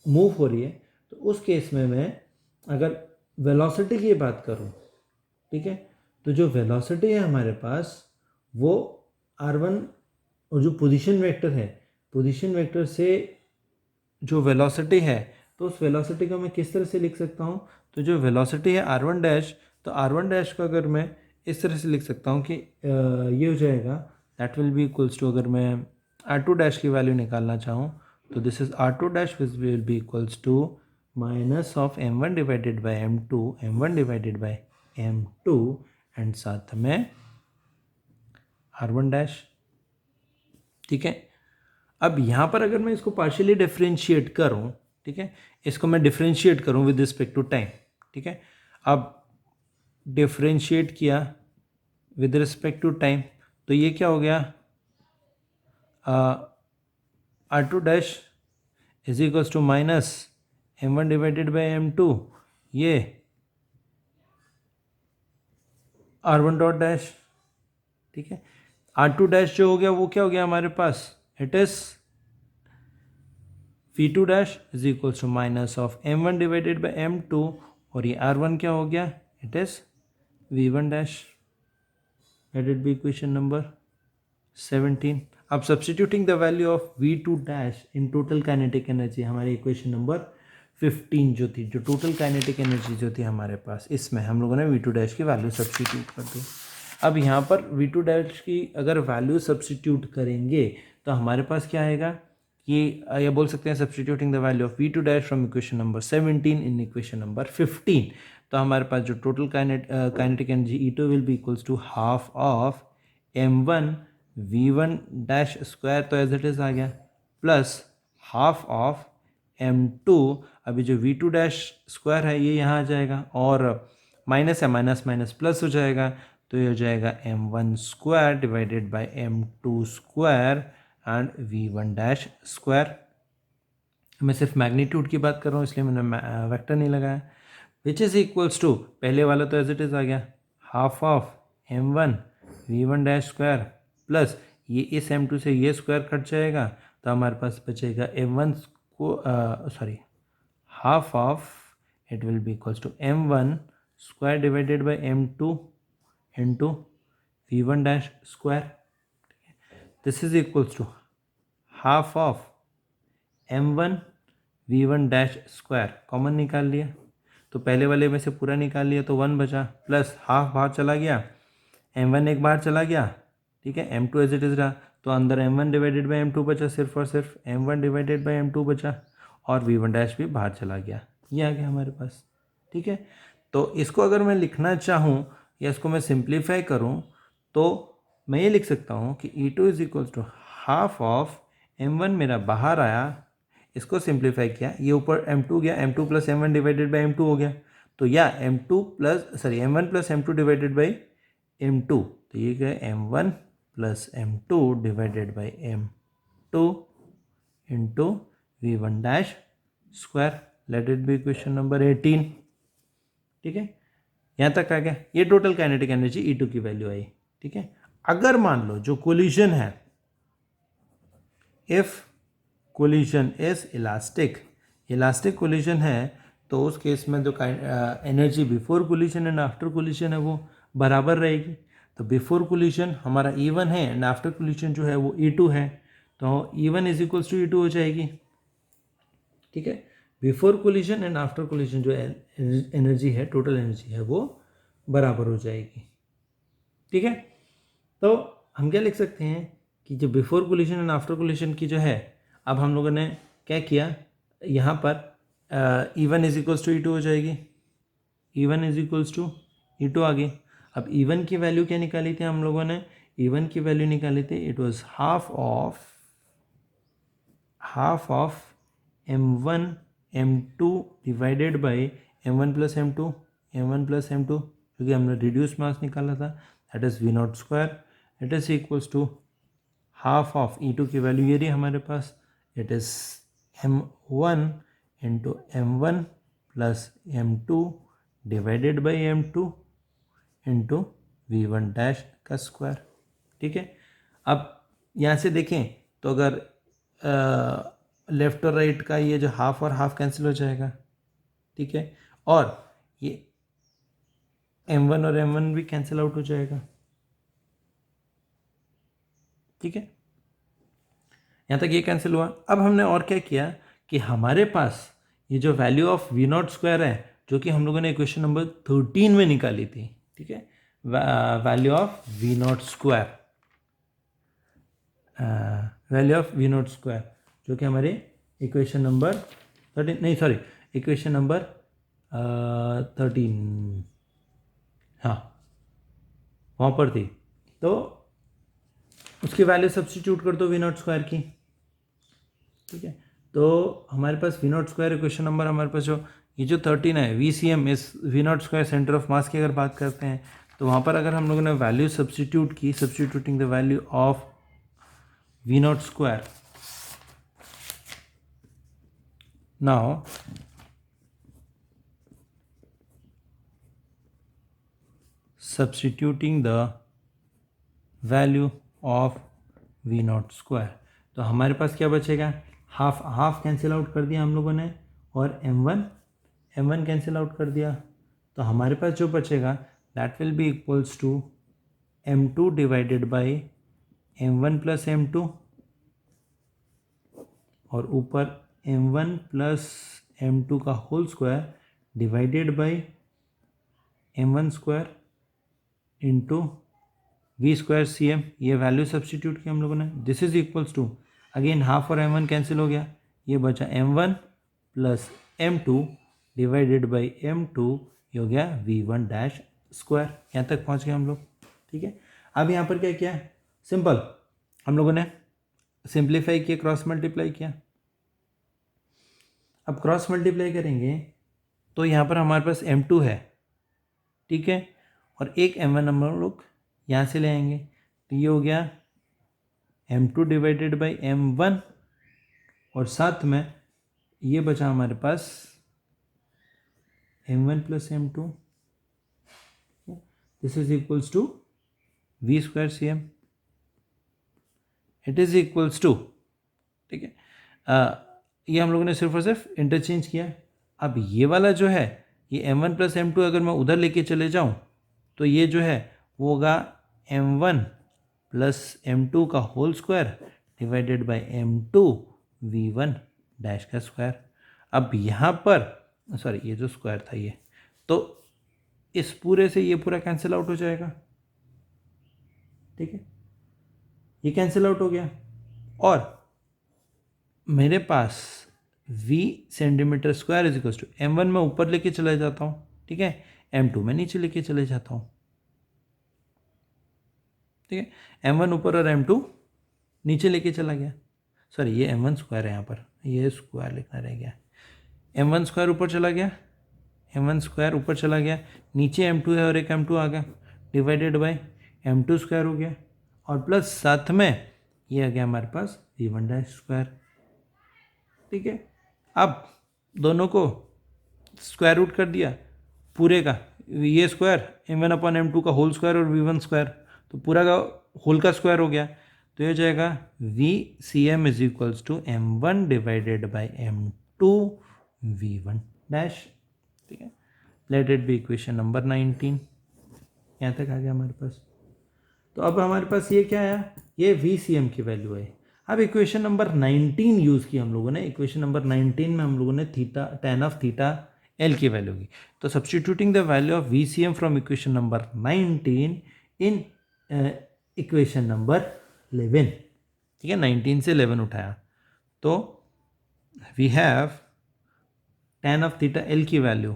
मूव हो रही है, तो उस केस में मैं अगर वेलोसिटी की बात करूँ, ठीक है, तो जो वेलोसिटी है हमारे पास वो R1, और जो पोजीशन वेक्टर है, पोजीशन वेक्टर से जो वेलोसिटी है, तो उस वेलोसिटी को मैं किस तरह से लिख सकता हूँ, तो जो वेलोसिटी है R1 डैश, तो R1 डैश को अगर मैं इस तरह से लिख सकता हूँ कि ये हो जाएगा, that will be equals to, अगर मैं R2 डैश की वैल्यू निकालना चाहूँ तो this is R2 dash will be equals to minus of M1 divided by M2, M1 divided by M2 and साथ में R1 डैश। ठीक है, अब यहाँ पर अगर मैं इसको पार्शियली डिफ्रेंशिएट करूँ, ठीक है, इसको मैं डिफ्रेंशिएट करूँ विद रिस्पेक्ट टू टाइम, ठीक है, अब डिफ्रेंशिएट किया विद रिस्पेक्ट टू टाइम, तो ये क्या हो गया, R2 dash is equals to minus M1 divided by M2, ये R1 डॉट डैश। ठीक है, R2 डैश जो हो गया वो क्या हो गया हमारे पास, it is V2 dash is equals to minus of M1 divided by M2, और ये R1 क्या हो गया, it is V1 dash. Let it be equation number 17। अब substituting the value of V2 dash in total kinetic energy, हमारी equation number 15 जो थी, जो टोटल काइनेटिक एनर्जी जो थी हमारे पास, इसमें हम लोगों ने V2 डैश की वैल्यू सब्स्टिट्यूट कर दी। अब यहाँ पर V2 डैश की अगर वैल्यू सब्स्टिट्यूट करेंगे तो हमारे पास क्या आएगा, कि ये बोल सकते हैं substituting the value of V2 dash from equation number 17 in equation number 15, तो हमारे पास जो total kinetic energy E2 will be equals to half of M1 V1 dash square, तो एज इट इज़ आ गया, प्लस हाफ ऑफ M2, अभी जो V2 dash square है ये यहाँ आ जाएगा, और माइनस है, माइनस माइनस प्लस हो जाएगा, तो ये हो जाएगा M1 square divided by M2 square and V1 dash square. मैं सिर्फ मैग्नीट्यूड की बात कर रहा हूँ इसलिए मैंने वेक्टर नहीं लगाया, विच इज़ इक्वल्स टू, पहले वाला तो एज इट इज़ आ गया, half of M1 V1 dash square, plus ये इस M2 से ये स्क्वायर कट जाएगा, तो हमारे पास बचेगा M1 को sorry half of, it will be equals to M1 square divided by M2 into V1 dash square, this is equals to half of M1 V1 dash square, common निकाल लिया, तो पहले वाले में से पूरा निकाल लिया तो 1 बचा, प्लस हाफ बाहर चला गया, M1 एक बाहर चला गया, ठीक है, M2 एज इट इज़ रहा, तो अंदर M1 डिवाइडेड बाई M2 बचा, सिर्फ और सिर्फ M1 डिवाइडेड बाई M2 बचा, और V1 डैश भी बाहर चला गया, ये आ गया हमारे पास। ठीक है, तो इसको अगर मैं लिखना चाहूँ या इसको मैं सिंप्लीफाई करूँ तो मैं ये लिख सकता हूँ कि E2 is equals to half of M1 मेरा बाहर आया, इसको सिंप्लीफाई किया, ये ऊपर M2 गया, M2 plus M1 divided by M2 हो गया, तो या M1 plus M2 divided by M2, तो ये क्या है M1 plus M2 divided by M2 into V1 dash square, late it be equation number 18। ठीक है, यहाँ तक आ गया, ये टोटल काइनेटिक एनर्जी E2 की वैल्यू आई। ठीक है, अगर मान लो जो कोलिजन है, if collision is elastic collision है, तो उस केस में जो energy before collision and after collision है वो बराबर रहेगी, तो बिफोर कोलिजन हमारा E1 है एंड आफ्टर कोलिजन जो है वो E2 है, तो E1 is equals to E2 हो जाएगी। ठीक है, before collision and after collision जो एनर्जी है, टोटल एनर्जी है, वो बराबर हो जाएगी। ठीक है, तो हम क्या लिख सकते हैं कि जो before collision and after collision की जो है, अब हम लोगों ने क्या किया, यहाँ पर E1 is equals to E2 हो जाएगी, E1 is equals to E2 आ गई। अब E1 की वैल्यू क्या निकाली थी हम लोगों ने, E1 की वैल्यू निकाली थी, it was half of M1 M2 divided by M1 plus M2 M1 plus M2 क्योंकि हमने रिड्यूस मास निकाला था, that is V naught square, it is equals to half of E2 की वैल्यू ये रही हमारे पास, it is M1 into M1 plus M2 divided by M2 into V1 dash का स्क्वायर। ठीक है, अब यहाँ से देखें तो अगर लेफ्ट और राइट का ये जो हाफ और हाफ कैंसिल हो जाएगा। ठीक है, और ये M1 और M1 भी कैंसिल आउट हो जाएगा। ठीक है, यहाँ तक ये कैंसिल हुआ। अब हमने और क्या किया कि हमारे पास ये जो value of V naught square है, जो कि हम लोगों ने इक्वेशन नंबर 13 में निकाली थी। ठीक है, value of V naught square, value of V naught square जो कि हमारे इक्वेशन नंबर 13, नहीं सॉरी, इक्वेशन नंबर 13, हाँ वहाँ पर थी। तो उसकी वैल्यू सब्स्टिट्यूट कर दो वी नॉट स्क्वायर की। ठीक है, तो हमारे पास V naught square equation number हमारे पास जो ये जो 13 है, VCM इस V naught square centre of mass की अगर बात करते हैं, तो वहाँ पर अगर हम लोगों ने वैल्यू सब्स्टिट्यूट की, substituting the value of V naught square, now substituting the value of V naught square, तो हमारे पास क्या बचेगा, हाफ हाफ कैंसिल आउट कर दिया हम लोगों ने, और M1 कैंसिल आउट कर दिया, तो हमारे पास जो बचेगा that will be equals to M2 divided by M1 plus M2, और ऊपर M1 प्लस M2 का whole square divided by M1 square into V square CM, ये वैल्यू सब्स्टिट्यूट की हम लोगों ने। This is equals to again half और M1 cancel हो गया, ये बचा M1 plus M2 divided by M2, ये हो गया V1 डैश स्क्वायर। यहाँ तक पहुँच गए हम लोग। ठीक है, अब यहाँ पर क्या किया, सिंपल हम लोगों ने सिंप्लीफाई किया, क्रॉस मल्टीप्लाई किया। अब क्रॉस मल्टीप्लाई करेंगे तो यहाँ पर हमारे पास M2 है। ठीक है, और एक M1 हम लोग यहाँ से ले आएंगे, तो ये हो गया M2 डिवाइडेड बाई M1, और साथ में ये बचा हमारे पास M1 plus M2, this is equals to V square CM, it is equals to. ठीक है, ये हम लोगों ने सिर्फ और सिर्फ इंटरचेंज किया। अब ये वाला जो है, ये M1 प्लस M2 अगर मैं उधर लेके चले जाऊँ तो ये जो है वो होगा M1 प्लस M2 का whole square divided by M2 V1 dash का स्क्वायर। अब यहाँ पर सॉरी, ये जो स्क्वायर था ये, तो इस पूरे से ये पूरा कैंसिल आउट हो जाएगा। ठीक है, ये कैंसिल आउट हो गया, और मेरे पास V centimetre square is equal to M1 में ऊपर लेके चला जाता हूँ। ठीक है, M2 में नीचे लेके चले जाता हूँ। ठीक है, M1 ऊपर और M2 नीचे लेके चला गया। सॉरी, ये M1 स्क्वायर है, यहाँ पर ये स्क्वायर लिखना रह गया। M1 स्क्वायर ऊपर चला गया, M1 स्क्वायर ऊपर चला गया, नीचे M2 है और एक M2 आ गया, डिवाइडेड बाई M2 स्क्वायर हो गया, और प्लस साथ में ये आ गया हमारे पास V1 डैश स्क्वायर। ठीक है, अब दोनों को स्क्वायर रूट कर दिया पूरे का, ये स्क्वायर M1 अपॉन M2 का होल स्क्वायर और V1 स्क्वायर, तो पूरा का होल का स्क्वायर हो गया, तो ये हो जाएगा VCM is equals to M1 divided by M2 V1 dash. ठीक है, let it be equation number 19। यहाँ तक आ गया हमारे पास। तो अब हमारे पास ये क्या आया, ये VCM की वैल्यू है। अब इक्वेशन नंबर 19 यूज़ की हम लोगों ने। इक्वेशन नंबर 19 में हम लोगों ने tan ऑफ थीटा L की वैल्यू की। तो substituting the value of VCM from equation number 19 in equation number 11। ठीक है, 19 से 11 उठाया, तो we have tan of theta L की value,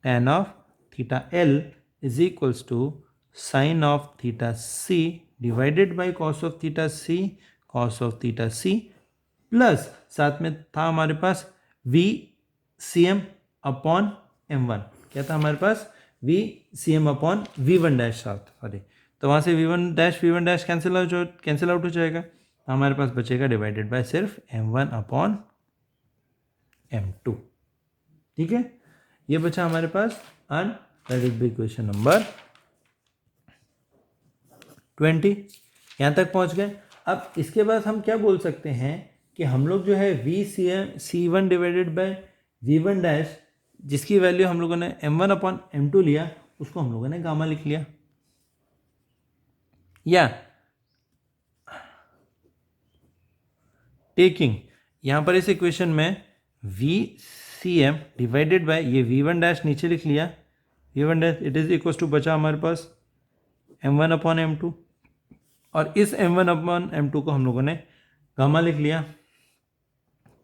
tan of theta L is equals to sine of theta C divided by cos of theta C, cos of theta C, plus साथ में था हमारे पास VCM अपॉन M1। क्या था हमारे पास, VCM upon V1 dash sorry, तो वहाँ से V1 डैश कैंसिल आउट हो जाएगा, हमारे पास बचेगा डिवाइडेड बाय सिर्फ M1 अपॉन M2। ठीक है, ये बचा हमारे पास and that is be question number 20। यहाँ तक पहुँच गए। अब इसके बाद हम क्या बोल सकते हैं कि हम लोग जो है C1 divided by V1 dash, जिसकी वैल्यू हम लोगों ने M1 अपॉन M2 लिया, उसको हम लोगों ने गामा लिख लिया। या टेकिंग यहाँ पर इस इक्वेशन में VCM डिवाइडेड बाय ये V1 डैश नीचे लिख लिया, V1 dash it is equal to बचा हमारे पास M1 अपॉन M2, और इस M1 अपॉन M2 को हम लोगों ने गामा लिख लिया।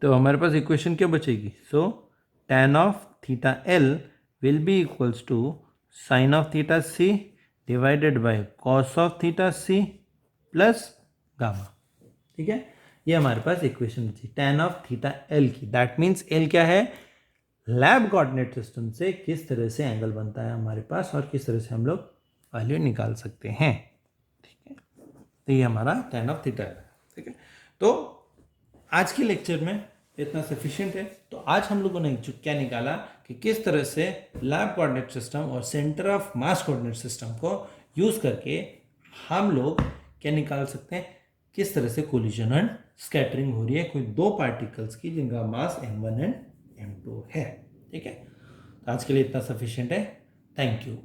तो हमारे पास इक्वेशन क्या बचेगी? So tan of theta L will be equals to sine of theta C divided by cos of theta C plus gamma. ठीक है, ये हमारे पास इक्वेशन बची tan ऑफ थीटा L की। दैट मीन्स L क्या है? लैब कोऑर्डिनेट सिस्टम से किस तरह से एंगल बनता है हमारे पास और किस तरह से हम लोग वैल्यू निकाल सकते हैं। ठीक है, तो ये हमारा tan ऑफ थीटा है। ठीक है, तो आज के लेक्चर में इतना सफिशिएंट है। तो आज हम लोगों ने जो क्या निकाला कि किस तरह से लैब कोऑर्डिनेट सिस्टम और centre of mass coordinate system को यूज करके हम लोग क्या निकाल सकते हैं, किस तरह से कोलिजन एंड स्कैटरिंग हो रही है कोई दो पार्टिकल्स की जिनका मास M1 एंड M2 है। ठीक है, तो आज के लिए इतना सफिशिएंट है। Thank you.